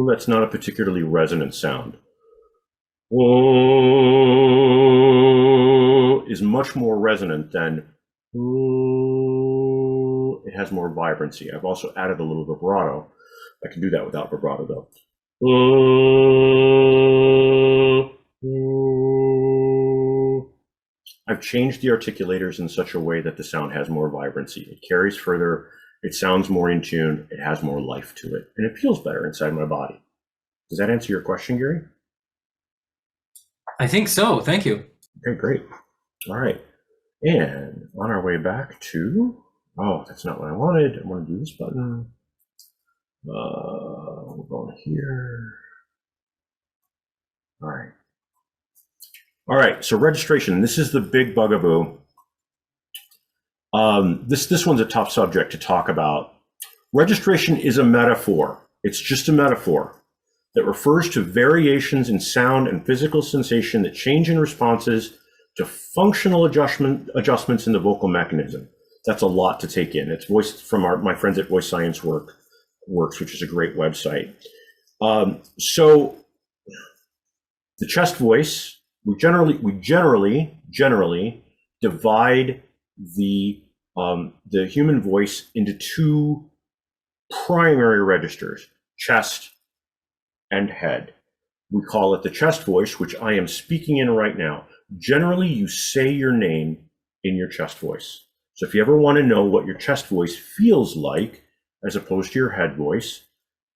That's not a particularly resonant sound. Is much more resonant than it has more vibrancy. I've also added a little vibrato. I can do that without vibrato though. I've changed the articulators in such a way that the sound has more vibrancy. It carries further. it sounds more in tune, it has more life to it, and it feels better inside my body. Does that answer your question, Gary? I think so. Thank you. Okay, great. All right. And on our way back to, oh, that's not what I wanted. I want to do this button. We're going here. All right. All right, so registration. This is the big bugaboo. This one's a tough subject to talk about. Registration is a metaphor. It's just a metaphor that refers to variations in sound and physical sensation that change in responses to functional adjustments in the vocal mechanism. That's a lot to take in. It's voiced from my friends at Voice Science Works, which is a great website. So the chest voice, we generally divide the human voice into two primary registers, chest and head. We call it the chest voice, which I am speaking in right now. Generally, you say your name in your chest voice. So if you ever want to know what your chest voice feels like, as opposed to your head voice,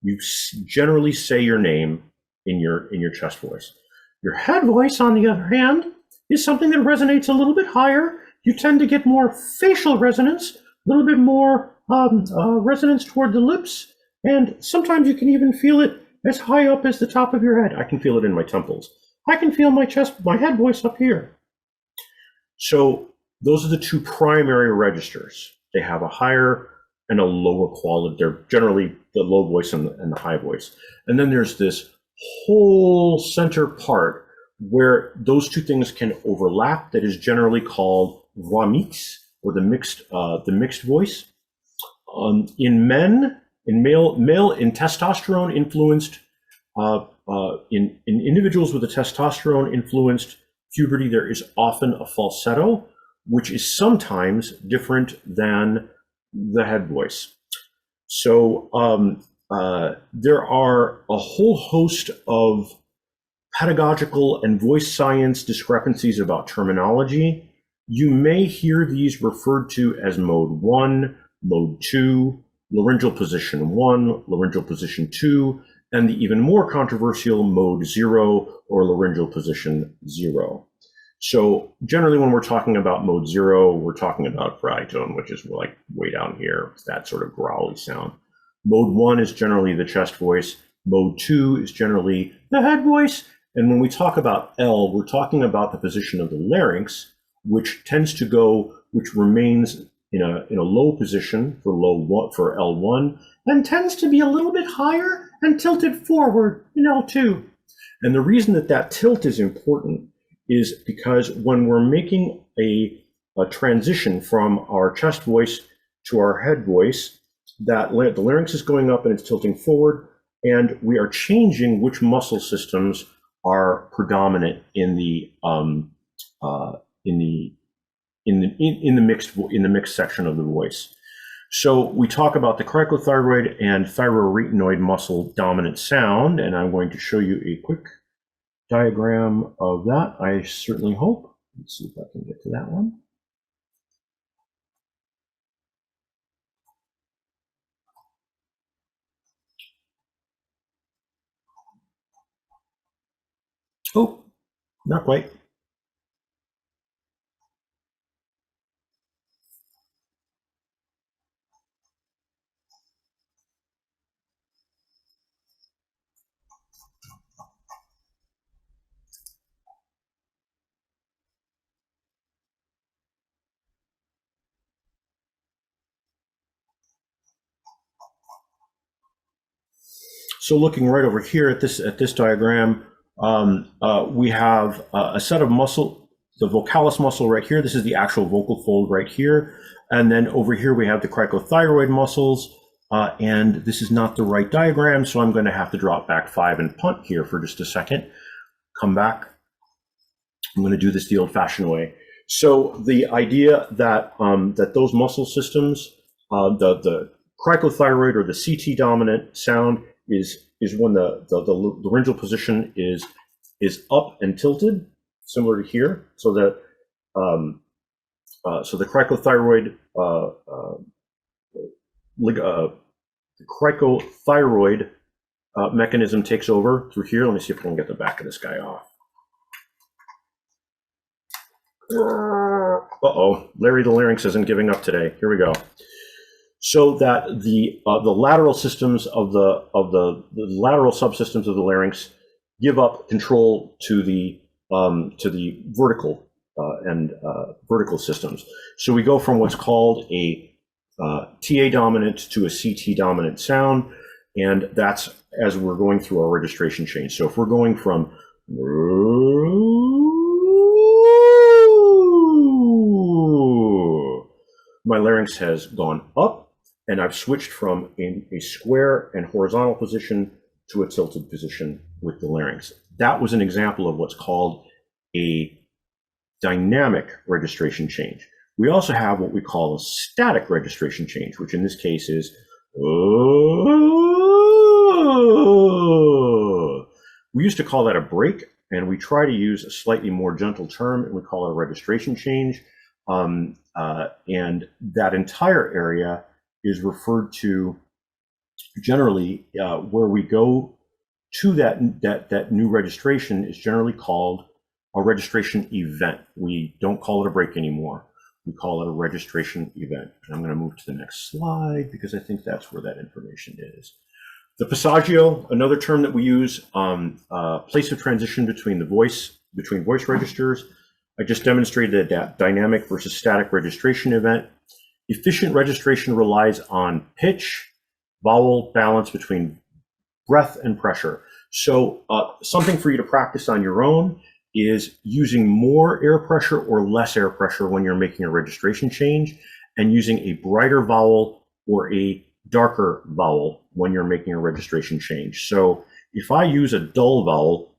you generally say your name in your chest voice. Your head voice, on the other hand, is something that resonates a little bit higher. You tend to get more facial resonance, a little bit more resonance toward the lips, and sometimes you can even feel it as high up as the top of your head. I can feel it in my temples. I can feel my head voice up here. So those are the two primary registers. They have a higher and a lower quality. They're generally the low voice and the high voice. And then there's this whole center part where those two things can overlap. That is generally called voix mixte, or the mixed voice. In men, in testosterone influenced, in individuals with a testosterone influenced puberty, there is often a falsetto, which is sometimes different than the head voice. So there are a whole host of pedagogical and voice science discrepancies about terminology. You may hear these referred to as mode 1, mode 2, laryngeal position 1, laryngeal position 2, and the even more controversial mode 0 or laryngeal position 0. So generally when we're talking about mode 0, we're talking about baritone, which is like way down here, that sort of growly sound. Mode 1 is generally the chest voice. Mode 2 is generally the head voice. And when we talk about L, we're talking about the position of the larynx, which remains in a low position for L1, and tends to be a little bit higher and tilted forward in L2. And the reason that tilt is important is because when we're making a transition from our chest voice to our head voice, that the larynx is going up and it's tilting forward, and we are changing which muscle systems are predominant in the mixed section of the voice. So we talk about the cricothyroid and thyroretenoid muscle dominant sound, and I'm going to show you a quick diagram of that, I certainly hope. Let's see if I can get to that one. Oh, not quite. So looking right over here at this diagram, we have a set of muscle, the vocalis muscle right here. This is the actual vocal fold right here. And then over here we have the cricothyroid muscles. And this is not the right diagram, so I'm going to have to drop back 5 and punt here for just a second. Come back. I'm going to do this the old-fashioned way. So the idea that that those muscle systems, the cricothyroid or the CT dominant sound is when the laryngeal position is up and tilted, similar to here. So that so the cricothyroid cricothyroid mechanism takes over through here. Let me see if I can get the back of this guy off. Uh-oh, Larry the larynx isn't giving up today. Here we go. So that the lateral systems of the lateral subsystems of the larynx give up control to the vertical and vertical systems. So we go from what's called a TA dominant to a CT dominant sound, and that's as we're going through our registration change. So if we're going from my larynx has gone up, and I've switched from a square and horizontal position to a tilted position with the larynx. That was an example of what's called a dynamic registration change. We also have what we call a static registration change, which in this case is we used to call that a break, and we try to use a slightly more gentle term, and we call it a registration change. And that entire area is referred to generally where we go to that new registration is generally called a registration event. We don't call it a break anymore. We call it a registration event. And I'm going to move to the next slide because I think that's where that information is. The passaggio, another term that we use, place of transition between voice registers. I just demonstrated a dynamic versus static registration event. Efficient registration relies on pitch, vowel balance between breath and pressure. So something for you to practice on your own is using more air pressure or less air pressure when you're making a registration change, and using a brighter vowel or a darker vowel when you're making a registration change. So if I use a dull vowel,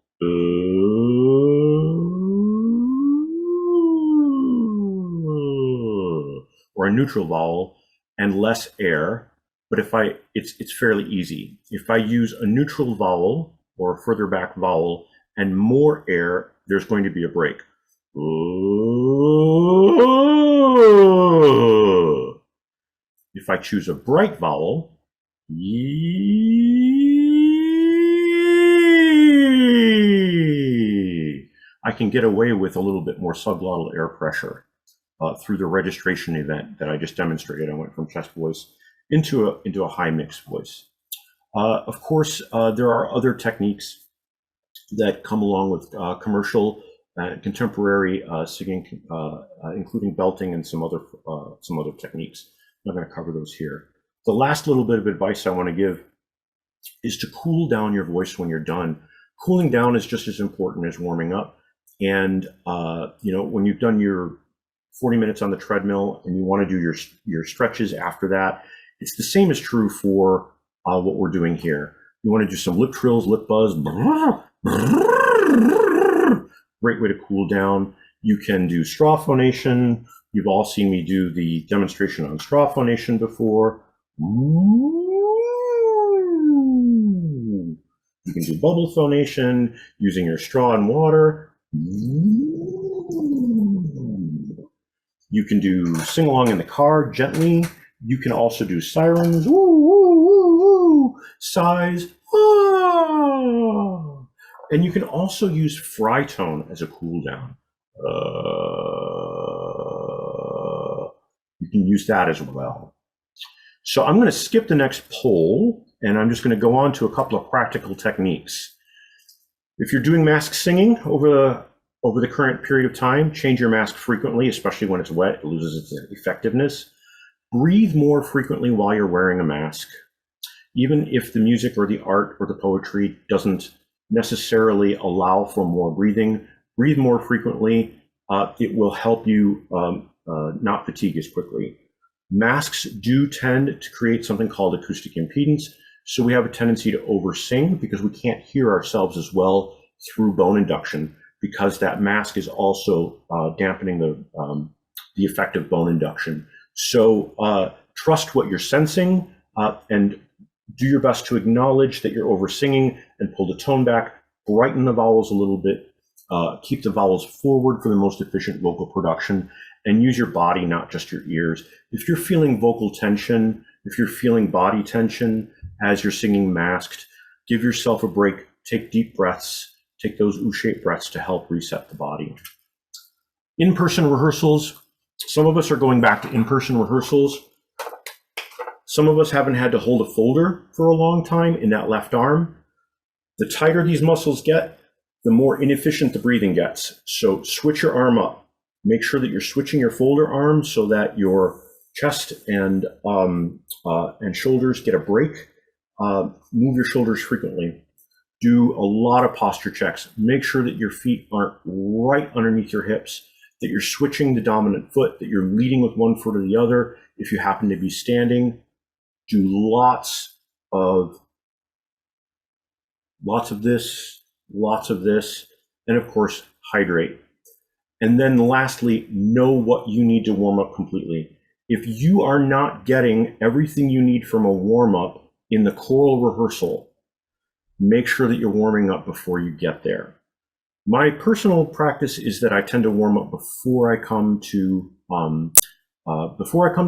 or a neutral vowel and less air, but it's fairly easy. If I use a neutral vowel or a further back vowel and more air, there's going to be a break. If I choose a bright vowel, I can get away with a little bit more subglottal air pressure through the registration event that I just demonstrated. I went from chest voice into a high mixed voice. Of course, there are other techniques that come along with commercial contemporary singing, including belting and some other techniques. I'm not going to cover those here. The last little bit of advice I want to give is to cool down your voice when you're done. Cooling down is just as important as warming up. And when you've done your 40 minutes on the treadmill and you want to do your stretches after that, it's the same is true for what we're doing here. You want to do some lip trills, lip buzz. Great way to cool down. You can do straw phonation. You've all seen me do the demonstration on straw phonation before. You can do bubble phonation using your straw and water. You can do sing along in the car gently. You can also do sirens, woo, woo, woo, woo, sighs, ah. And you can also use fry tone as a cool down. You can use that as well. So I'm going to skip the next poll, and I'm just going to go on to a couple of practical techniques. If you're doing mask singing over the current period of time, change your mask frequently, especially when it's wet. It loses its effectiveness. Breathe more frequently while you're wearing a mask. Even if the music or the art or the poetry doesn't necessarily allow for more breathing, breathe more frequently. It will help you not fatigue as quickly. Masks do tend to create something called acoustic impedance. So we have a tendency to oversing because we can't hear ourselves as well through bone induction, because that mask is also dampening the effect of bone induction. So trust what you're sensing and do your best to acknowledge that you're oversinging and pull the tone back, brighten the vowels a little bit, keep the vowels forward for the most efficient vocal production, and use your body, not just your ears. If you're feeling vocal tension, If you're feeling body tension as you're singing masked, give yourself a break. Take deep breaths. Take those U-shaped breaths to help reset the body. In-person rehearsals. Some of us are going back to in-person rehearsals. Some of us haven't had to hold a folder for a long time in that left arm. The tighter these muscles get, the more inefficient the breathing gets. So switch your arm up. Make sure that you're switching your folder arm so that your chest and shoulders get a break. Move your shoulders frequently. Do a lot of posture checks. Make sure that your feet aren't right underneath your hips, that you're switching the dominant foot, that you're leading with one foot or the other. If you happen to be standing, do lots of this, and of course, hydrate. And then lastly, know what you need to warm up completely. If you are not getting everything you need from a warm up in the choral rehearsal, make sure that you're warming up before you get there. My personal practice is that I tend to warm up before I come to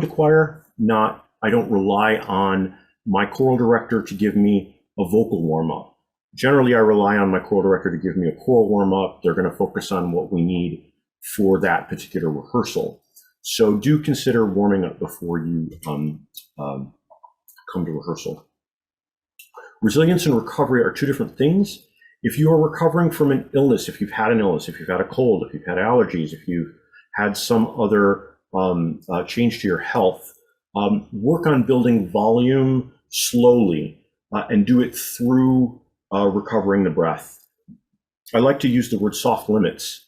choir. I don't rely on my choral director to give me a vocal warm up. Generally, I rely on my choral director to give me a choral warm up. They're going to focus on what we need for that particular rehearsal. So do consider warming up before you come to rehearsal. Resilience and recovery are two different things. If you are recovering from an illness, if you've had an illness, if you've had a cold, if you've had allergies, if you've had some other change to your health, work on building volume slowly and do it through recovering the breath. I like to use the word soft limits.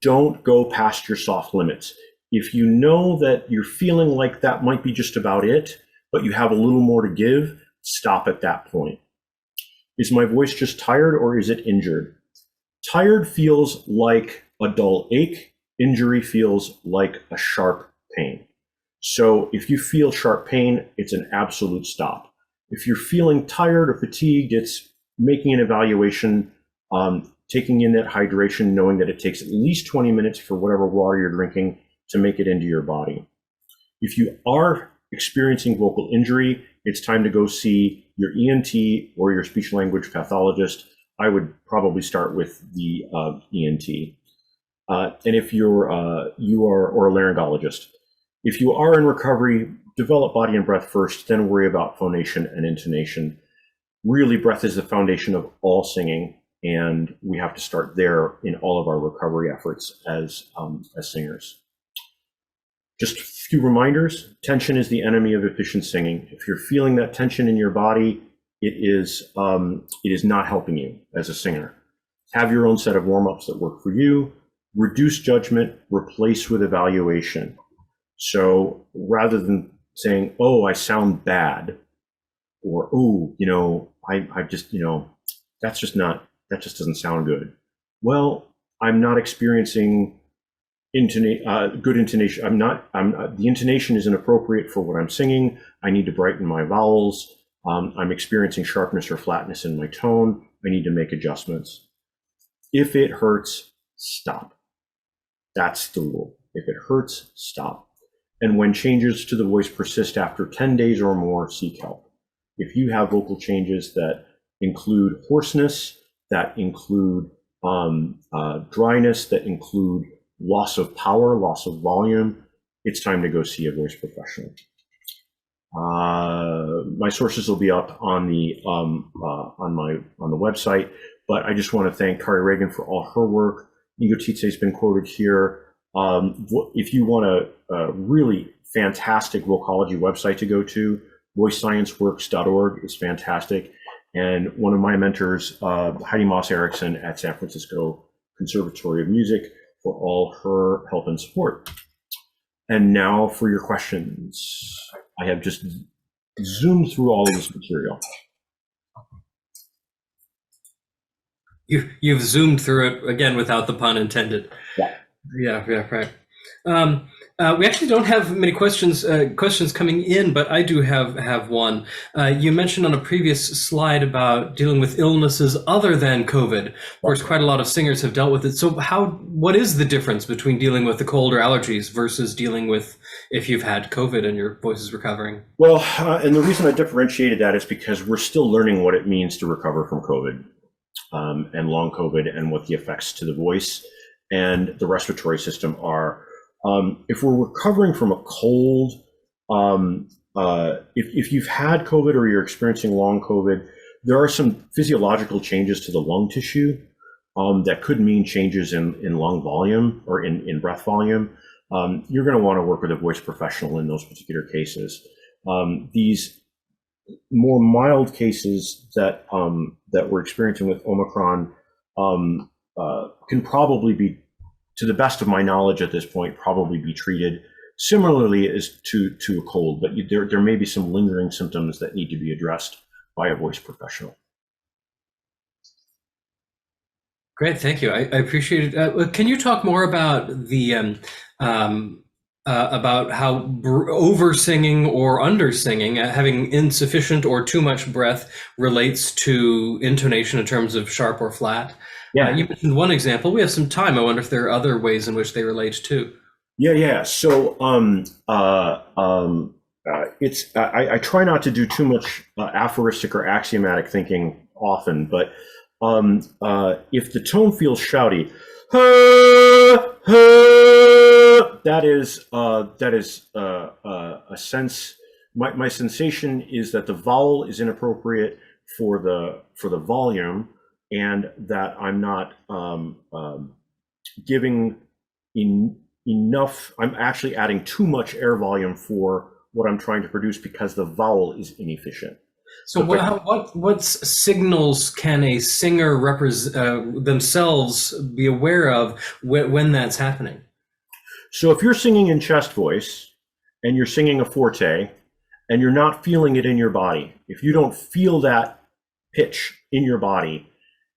Don't go past your soft limits. If you know that you're feeling like that might be just about it, but you have a little more to give, stop at that point. Is my voice just tired or is it injured? Tired feels like a dull ache. Injury feels like a sharp pain. So if you feel sharp pain, it's an absolute stop. If you're feeling tired or fatigued, it's making an evaluation, taking in that hydration, knowing that it takes at least 20 minutes for whatever water you're drinking to make it into your body. If you are experiencing vocal injury, it's time to go see your ENT or your speech language pathologist. I would probably start with the ENT. And if or a laryngologist. If you are in recovery, develop body and breath first, then worry about phonation and intonation. Really, breath is the foundation of all singing, and we have to start there in all of our recovery efforts as singers. Just a few reminders. Tension is the enemy of efficient singing. If you're feeling that tension in your body, it is not helping you as a singer. Have your own set of warm-ups that work for you. Reduce judgment, replace with evaluation. So rather than saying, oh, I sound bad, or, oh, I just, that just doesn't sound good. Well, I'm not experiencing good intonation. The intonation isn't appropriate for what I'm singing. I need to brighten my vowels. I'm experiencing sharpness or flatness in my tone. I need to make adjustments. If it hurts, stop. That's the rule. If it hurts, stop. And when changes to the voice persist after 10 days or more, seek help. If you have vocal changes that include hoarseness, that include dryness, that include loss of power, loss of volume, it's time to go see a voice professional. My sources will be up on the website, but I just want to thank Kari Reagan for all her work. Ingo Tietze has been quoted here. If you want a really fantastic Vocology website to go to, voicescienceworks.org is fantastic. And one of my mentors, Heidi Moss Erickson at San Francisco Conservatory of Music, for all her help and support. And now for your questions. I have just zoomed through all of this material. You've zoomed through it again without the pun intended. Yeah. Yeah, right. We actually don't have many questions coming in, but I do have one. You mentioned on a previous slide about dealing with illnesses other than COVID. Of course, quite a lot of singers have dealt with it. So what is the difference between dealing with the cold or allergies versus dealing with if you've had COVID and your voice is recovering? Well, and the reason I differentiated that is because we're still learning what it means to recover from COVID and long COVID and what the effects to the voice and the respiratory system are. If we're recovering from a cold, if you've had COVID or you're experiencing long COVID, there are some physiological changes to the lung tissue that could mean changes in lung volume or in breath volume. You're going to want to work with a voice professional in those particular cases. These more mild cases that we're experiencing with Omicron can probably be, to the best of my knowledge at this point, probably be treated similarly as to a cold, but there may be some lingering symptoms that need to be addressed by a voice professional. Great, thank you. I appreciate it. Can you talk more about the about how over singing or under singing, having insufficient or too much breath, relates to intonation in terms of sharp or flat? Yeah. You mentioned one example. We have some time. I wonder if there are other ways in which they relate too. Yeah. So I try not to do too much aphoristic or axiomatic thinking often, but if the tone feels shouty, that is a sense. My sensation is that the vowel is inappropriate for the volume, and that I'm not giving enough. I'm actually adding too much air volume for what I'm trying to produce because the vowel is inefficient. So what signals can a singer themselves be aware of when that's happening? So if you're singing in chest voice and you're singing a forte and you're not feeling it in your body, if you don't feel that pitch in your body,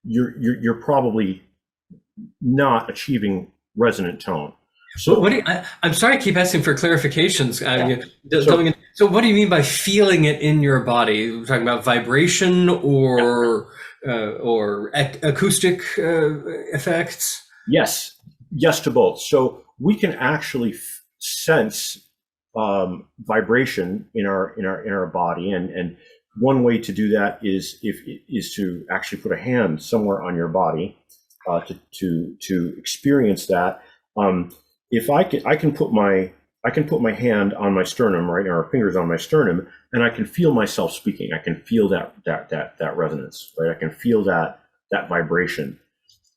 you're probably not achieving resonant tone. So I'm sorry, I keep asking for clarifications. Yeah. So what do you mean by feeling it in your body? We're talking about vibration or acoustic effects? Yes to both. So we can actually sense vibration in our body, and one way to do that is to actually put a hand somewhere on your body to experience that. If I can put my hand on my sternum, right, or fingers on my sternum, and I can feel myself speaking. I can feel that resonance, right? I can feel that vibration.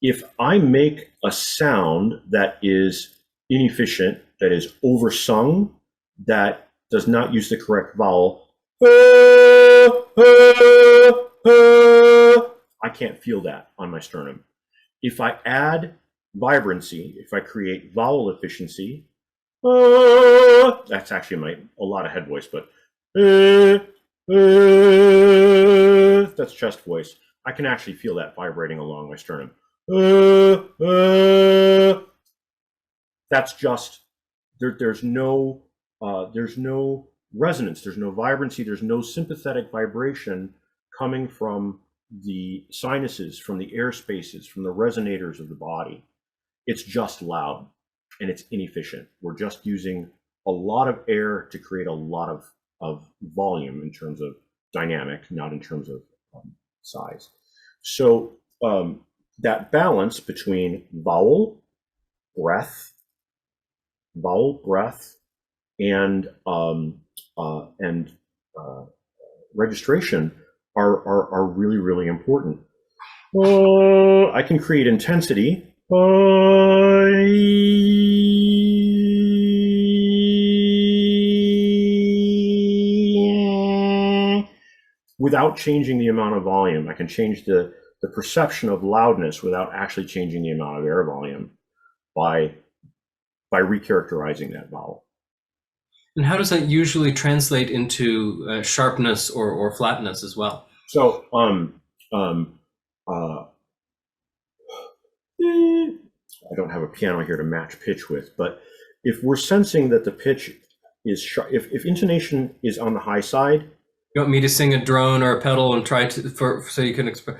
If I make a sound that is inefficient, that is oversung, that does not use the correct vowel, I can't feel that on my sternum. If I add vibrancy, if I create vowel efficiency, that's actually a lot of head voice, but that's chest voice. I can actually feel that vibrating along my sternum. That's just there's no resonance, there's no vibrancy, there's no sympathetic vibration coming from the sinuses, from the air spaces, from the resonators of the body. It's just loud and it's inefficient. We're just using a lot of air to create a lot of volume in terms of dynamic, not in terms of size. So that balance between vowel, breath, and registration are really, really important. I can create intensity without changing the amount of volume. I can change the perception of loudness without actually changing the amount of air volume by recharacterizing that vowel. And how does that usually translate into sharpness or flatness as well? So I don't have a piano here to match pitch with, but if we're sensing that the pitch is sharp, if intonation is on the high side. You want me to sing a drone or a pedal and try to so you can express?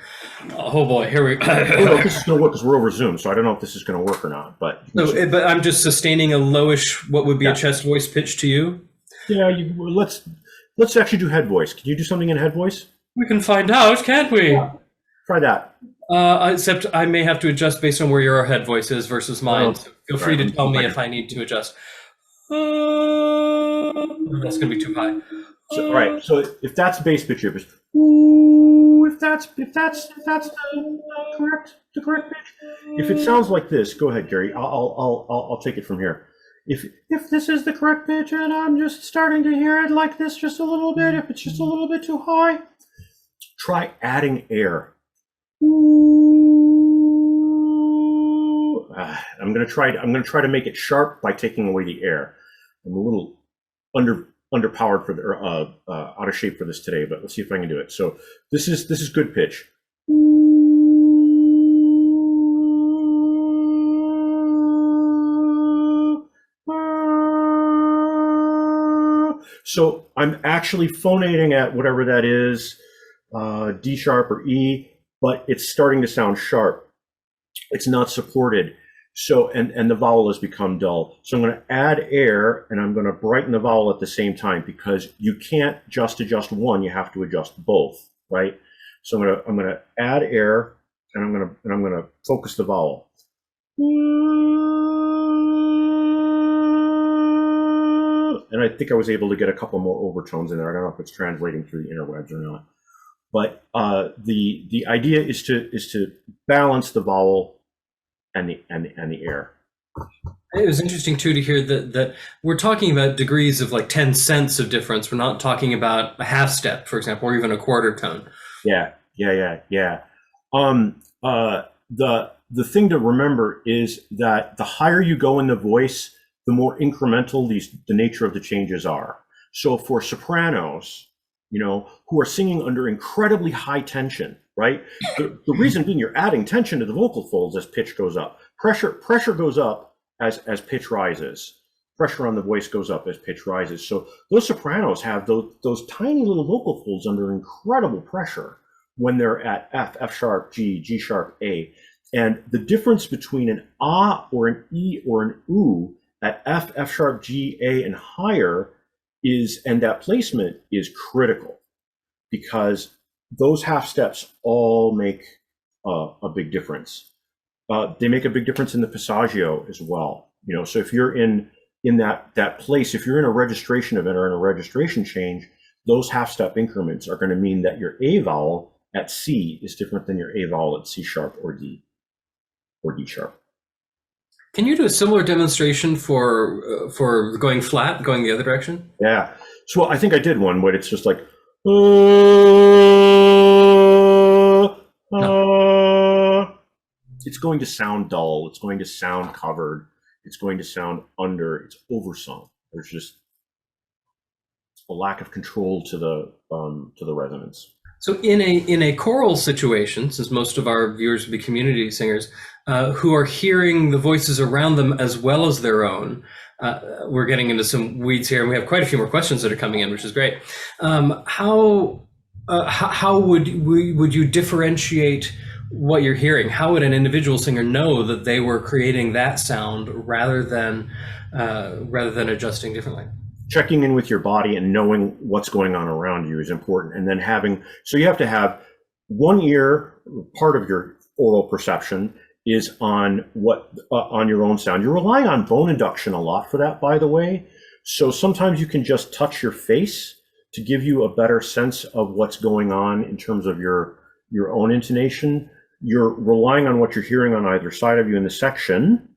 Oh boy, here we go. I don't know if this is going to work because we're over Zoom, so I don't know if this is going to work or not. But but I'm just sustaining a lowish, what would be a chest voice pitch to you. Yeah, let's actually do head voice. Can you do something in head voice? We can find out, can't we? Yeah. Try that. Except I may have to adjust based on where your head voice is versus mine. So feel free to tell me if I need to adjust. That's going to be too high. So, all right. So if that's bass pitch, if that's the correct pitch. If it sounds like this, go ahead, Gary. I'll take it from here. If this is the correct pitch and I'm just starting to hear it like this just a little bit, if it's just a little bit too high, try adding air. I'm gonna try to make it sharp by taking away the air. I'm a little underpowered for the out of shape for this today, but let's see if I can do it. So this is good pitch. So I'm actually phonating at whatever that is, D sharp or E, but it's starting to sound sharp. It's not supported. So, and the vowel has become dull. So I'm going to add air and I'm going to brighten the vowel at the same time, because you can't just adjust one, you have to adjust both, right? So I'm going to add air and I'm going to focus the vowel. And I think I was able to get a couple more overtones in there. I don't know if it's translating through the interwebs or not. But the idea is to balance the vowel and the air. It was interesting too to hear that we're talking about degrees of like 10 cents of difference. We're not talking about a half step, for example, or even a quarter tone. Yeah. The thing to remember is that the higher you go in the voice, the more incremental the nature of the changes are. So for sopranos, who are singing under incredibly high tension, right? The reason being, you're adding tension to the vocal folds as pitch goes up. Pressure goes up as pitch rises. Pressure on the voice goes up as pitch rises. So those sopranos have those tiny little vocal folds under incredible pressure when they're at F sharp, G sharp, A. And the difference between an ah or an E or an oo at F sharp, G, A, and higher and that placement is critical, because those half steps all make a big difference. They make a big difference in the Passaggio as well. So if you're in that place, if you're in a registration event or in a registration change, those half step increments are going to mean that your A vowel at C is different than your A vowel at C sharp or D sharp. Can you do a similar demonstration for going flat, going the other direction? Yeah. So I think I did one, but it's just like, it's going to sound dull. It's going to sound covered. It's going to sound it's oversung. There's just a lack of control to the resonance. So in a choral situation, since most of our viewers would be community singers who are hearing the voices around them as well as their own, we're getting into some weeds here, and we have quite a few more questions that are coming in, which is great. How would you differentiate what you're hearing? How would an individual singer know that they were creating that sound rather than adjusting differently? Checking in with your body and knowing what's going on around you is important. And then so you have to have one ear, part of your oral perception is on on your own sound. You're relying on bone induction a lot for that, by the way. So sometimes you can just touch your face to give you a better sense of what's going on in terms of your own intonation. You're relying on what you're hearing on either side of you in the section,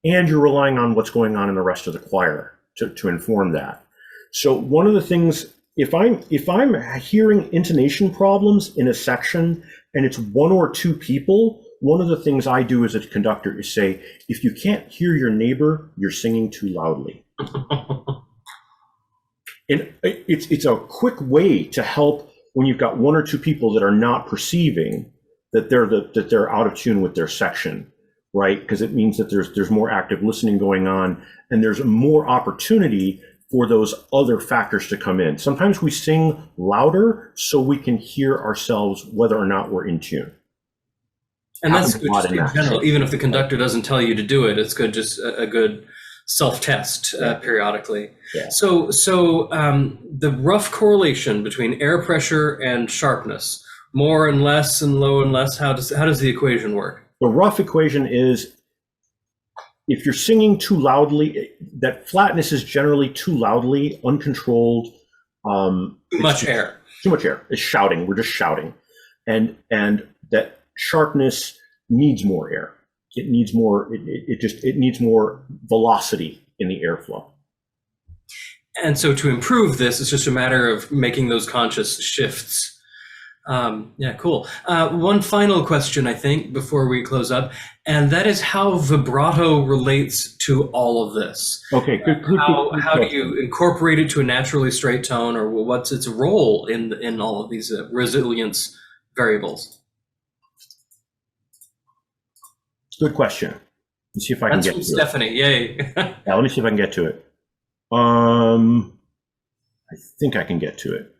and you're relying on what's going on in the rest of the choir to inform that. So one of the things, if I'm hearing intonation problems in a section and it's one or two people, one of the things I do as a conductor is say, if you can't hear your neighbor, you're singing too loudly. And it's a quick way to help when you've got one or two people that are not perceiving that they're out of tune with their section. right? Because it means that there's more active listening going on, and there's more opportunity for those other factors to come in. Sometimes we sing louder so we can hear ourselves whether or not we're in tune. And that's good just in general. Even if the conductor doesn't tell you to do it, it's good, just a good self-test periodically. Yeah. So the rough correlation between air pressure and sharpness, more and less and low and less, how does the equation work? The rough equation is, if you're singing too loudly, that flatness is generally too loudly, uncontrolled. Too much air. Too much air. It's shouting. We're just shouting. And that sharpness needs more air. It needs more, it needs more velocity in the airflow. And so to improve this, it's just a matter of making those conscious shifts. Yeah, cool. One final question, I think, before we close up, and that is how vibrato relates to all of this. Okay, good. How do you incorporate it to a naturally straight tone, or what's its role in all of these resilience variables? Good question. Let's see if I can get to it. Stephanie, yay. Yeah, let me see if I can get to it. I think I can get to it.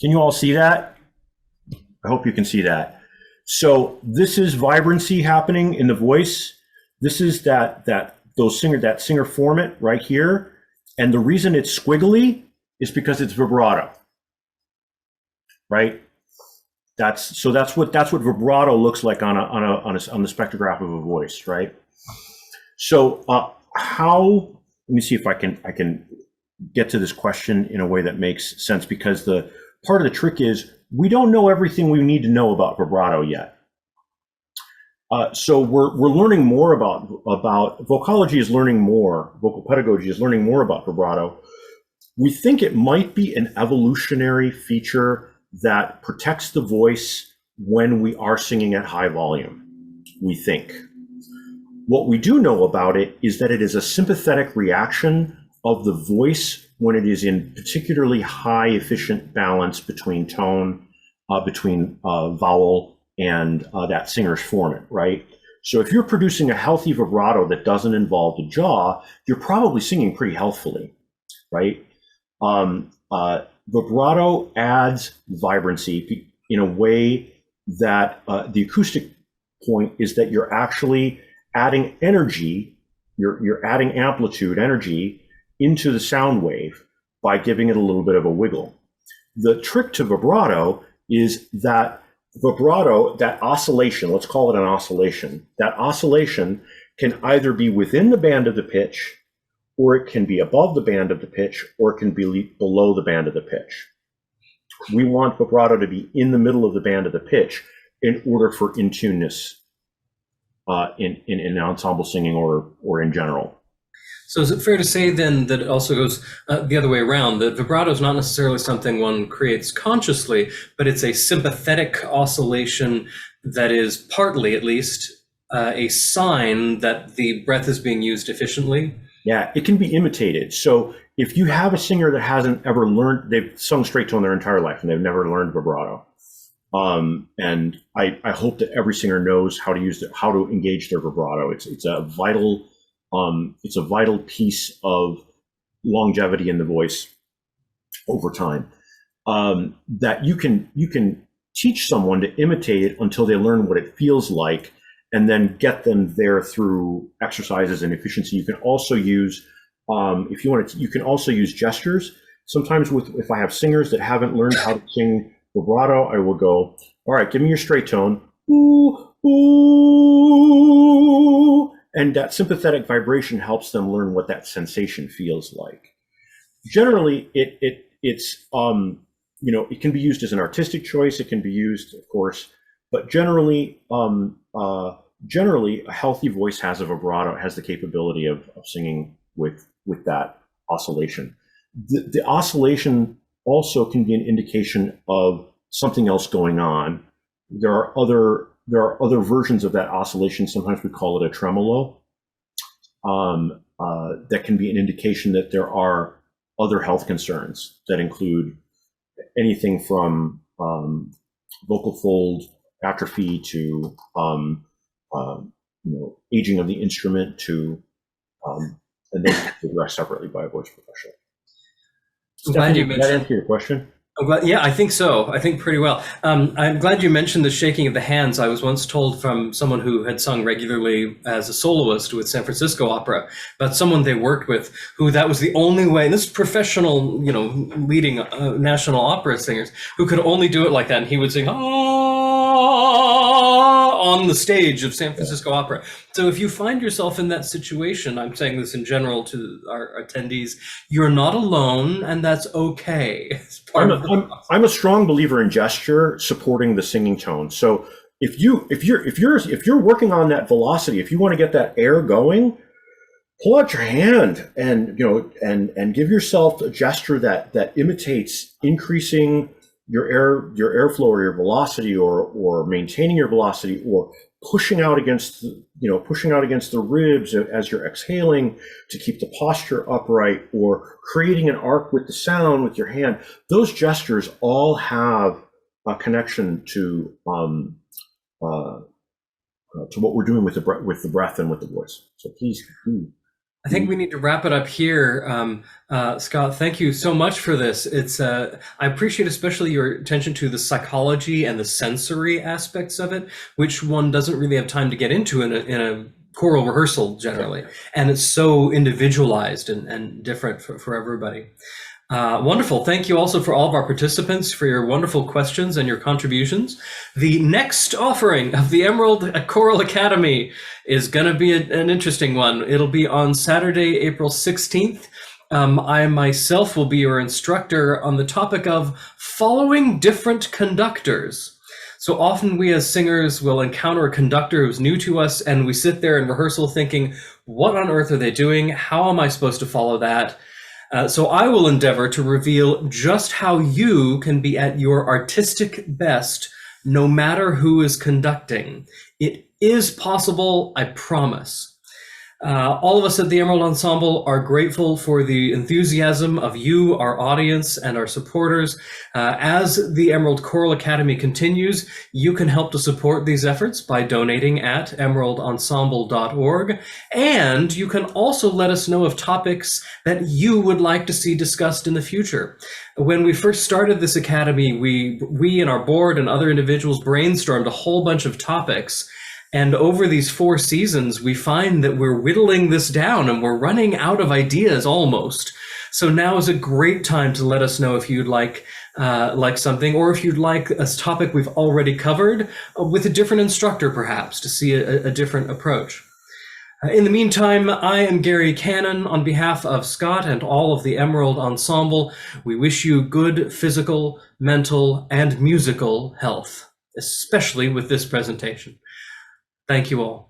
Can you all see that? I hope you can see that. So this is vibrancy happening in the voice. This is that singer formant right here. And the reason it's squiggly is because it's vibrato, right? That's what vibrato looks like on the spectrograph of a voice, right? So let me see if I can get to this question in a way that makes sense, because the part of the trick is we don't know everything we need to know about vibrato yet. So we're learning more about vocology is learning more, vocal pedagogy is learning more about vibrato. We think it might be an evolutionary feature that protects the voice when we are singing at high volume, we think. What we do know about it is that it is a sympathetic reaction of the voice when it is in particularly high efficient balance between tone, between vowel and that singer's formant, right? So if you're producing a healthy vibrato that doesn't involve the jaw, you're probably singing pretty healthfully, right? Vibrato adds vibrancy in a way that the acoustic point is that you're actually adding energy, you're adding amplitude, energy into the sound wave by giving it a little bit of a wiggle. The trick to vibrato is that vibrato, that oscillation, let's call it an oscillation, that oscillation can either be within the band of the pitch, or it can be above the band of the pitch, or it can be below the band of the pitch. We want vibrato to be in the middle of the band of the pitch in order for in-tuneness in ensemble singing or in general. So is it fair to say then that it also goes the other way around, that vibrato is not necessarily something one creates consciously, but it's a sympathetic oscillation that is partly, at least, a sign that the breath is being used efficiently? Yeah, it can be imitated. So if you have a singer that hasn't ever learned, they've sung straight tone their entire life and they've never learned vibrato. And I hope that every singer knows how to use how to engage their vibrato. It's a vital piece of longevity in the voice over time. That you can teach someone to imitate it until they learn what it feels like, and then get them there through exercises and efficiency. You can also use, if you want to, you can also use gestures. Sometimes if I have singers that haven't learned how to sing vibrato, I will go, all right, give me your straight tone. Ooh, ooh. And that sympathetic vibration helps them learn what that sensation feels like. Generally, it's it can be used as an artistic choice. It can be used, of course, but generally, a healthy voice has a vibrato, has the capability of singing with that oscillation. The oscillation also can be an indication of something else going on. There are other versions of that oscillation. Sometimes we call it a tremolo. That can be an indication that there are other health concerns that include anything from vocal fold atrophy to aging of the instrument to and then addressed separately by a voice professional. I'm glad you Did that mentioned. answer your question? Yeah, I think so. I think pretty well. I'm glad you mentioned the shaking of the hands. I was once told from someone who had sung regularly as a soloist with San Francisco Opera, but someone they worked with who that was the only way, and this is professional, leading national opera singers, who could only do it like that. And he would sing, on the stage of San Francisco Opera. So if you find yourself in that situation, I'm saying this in general to our attendees, you're not alone, and that's okay. I'm a strong believer in gesture supporting the singing tone. So if you're working on that velocity, if you want to get that air going, pull out your hand and give yourself a gesture that imitates increasing your airflow or your velocity, or maintaining your velocity, or pushing out against the ribs as you're exhaling to keep the posture upright, or creating an arc with the sound with your hand. Those gestures all have a connection to what we're doing with the breath and with the voice. So please do. I think we need to wrap it up here. Scott, thank you so much for this. I appreciate especially your attention to the psychology and the sensory aspects of it, which one doesn't really have time to get into in a choral rehearsal generally. And it's so individualized and different for everybody. Wonderful. Thank you also for all of our participants for your wonderful questions and your contributions. The next offering of the Emerald Choral Academy is going to be an interesting one. It'll be on Saturday, April 16th. I myself will be your instructor on the topic of following different conductors. So often we as singers will encounter a conductor who's new to us, and we sit there in rehearsal thinking, what on earth are they doing? How am I supposed to follow that? So I will endeavor to reveal just how you can be at your artistic best, no matter who is conducting. It is possible, I promise. All of us at the Emerald Ensemble are grateful for the enthusiasm of you, our audience, and our supporters. As the Emerald Choral Academy continues, you can help to support these efforts by donating at emeraldensemble.org. And you can also let us know of topics that you would like to see discussed in the future. When we first started this academy, we and our board and other individuals brainstormed a whole bunch of topics. And over these 4 seasons, we find that we're whittling this down and we're running out of ideas almost. So now is a great time to let us know if you'd like something, or if you'd like a topic we've already covered with a different instructor, perhaps, to see a different approach. In the meantime, I am Gary Cannon. On behalf of Scott and all of the Emerald Ensemble, we wish you good physical, mental, and musical health, especially with this presentation. Thank you all.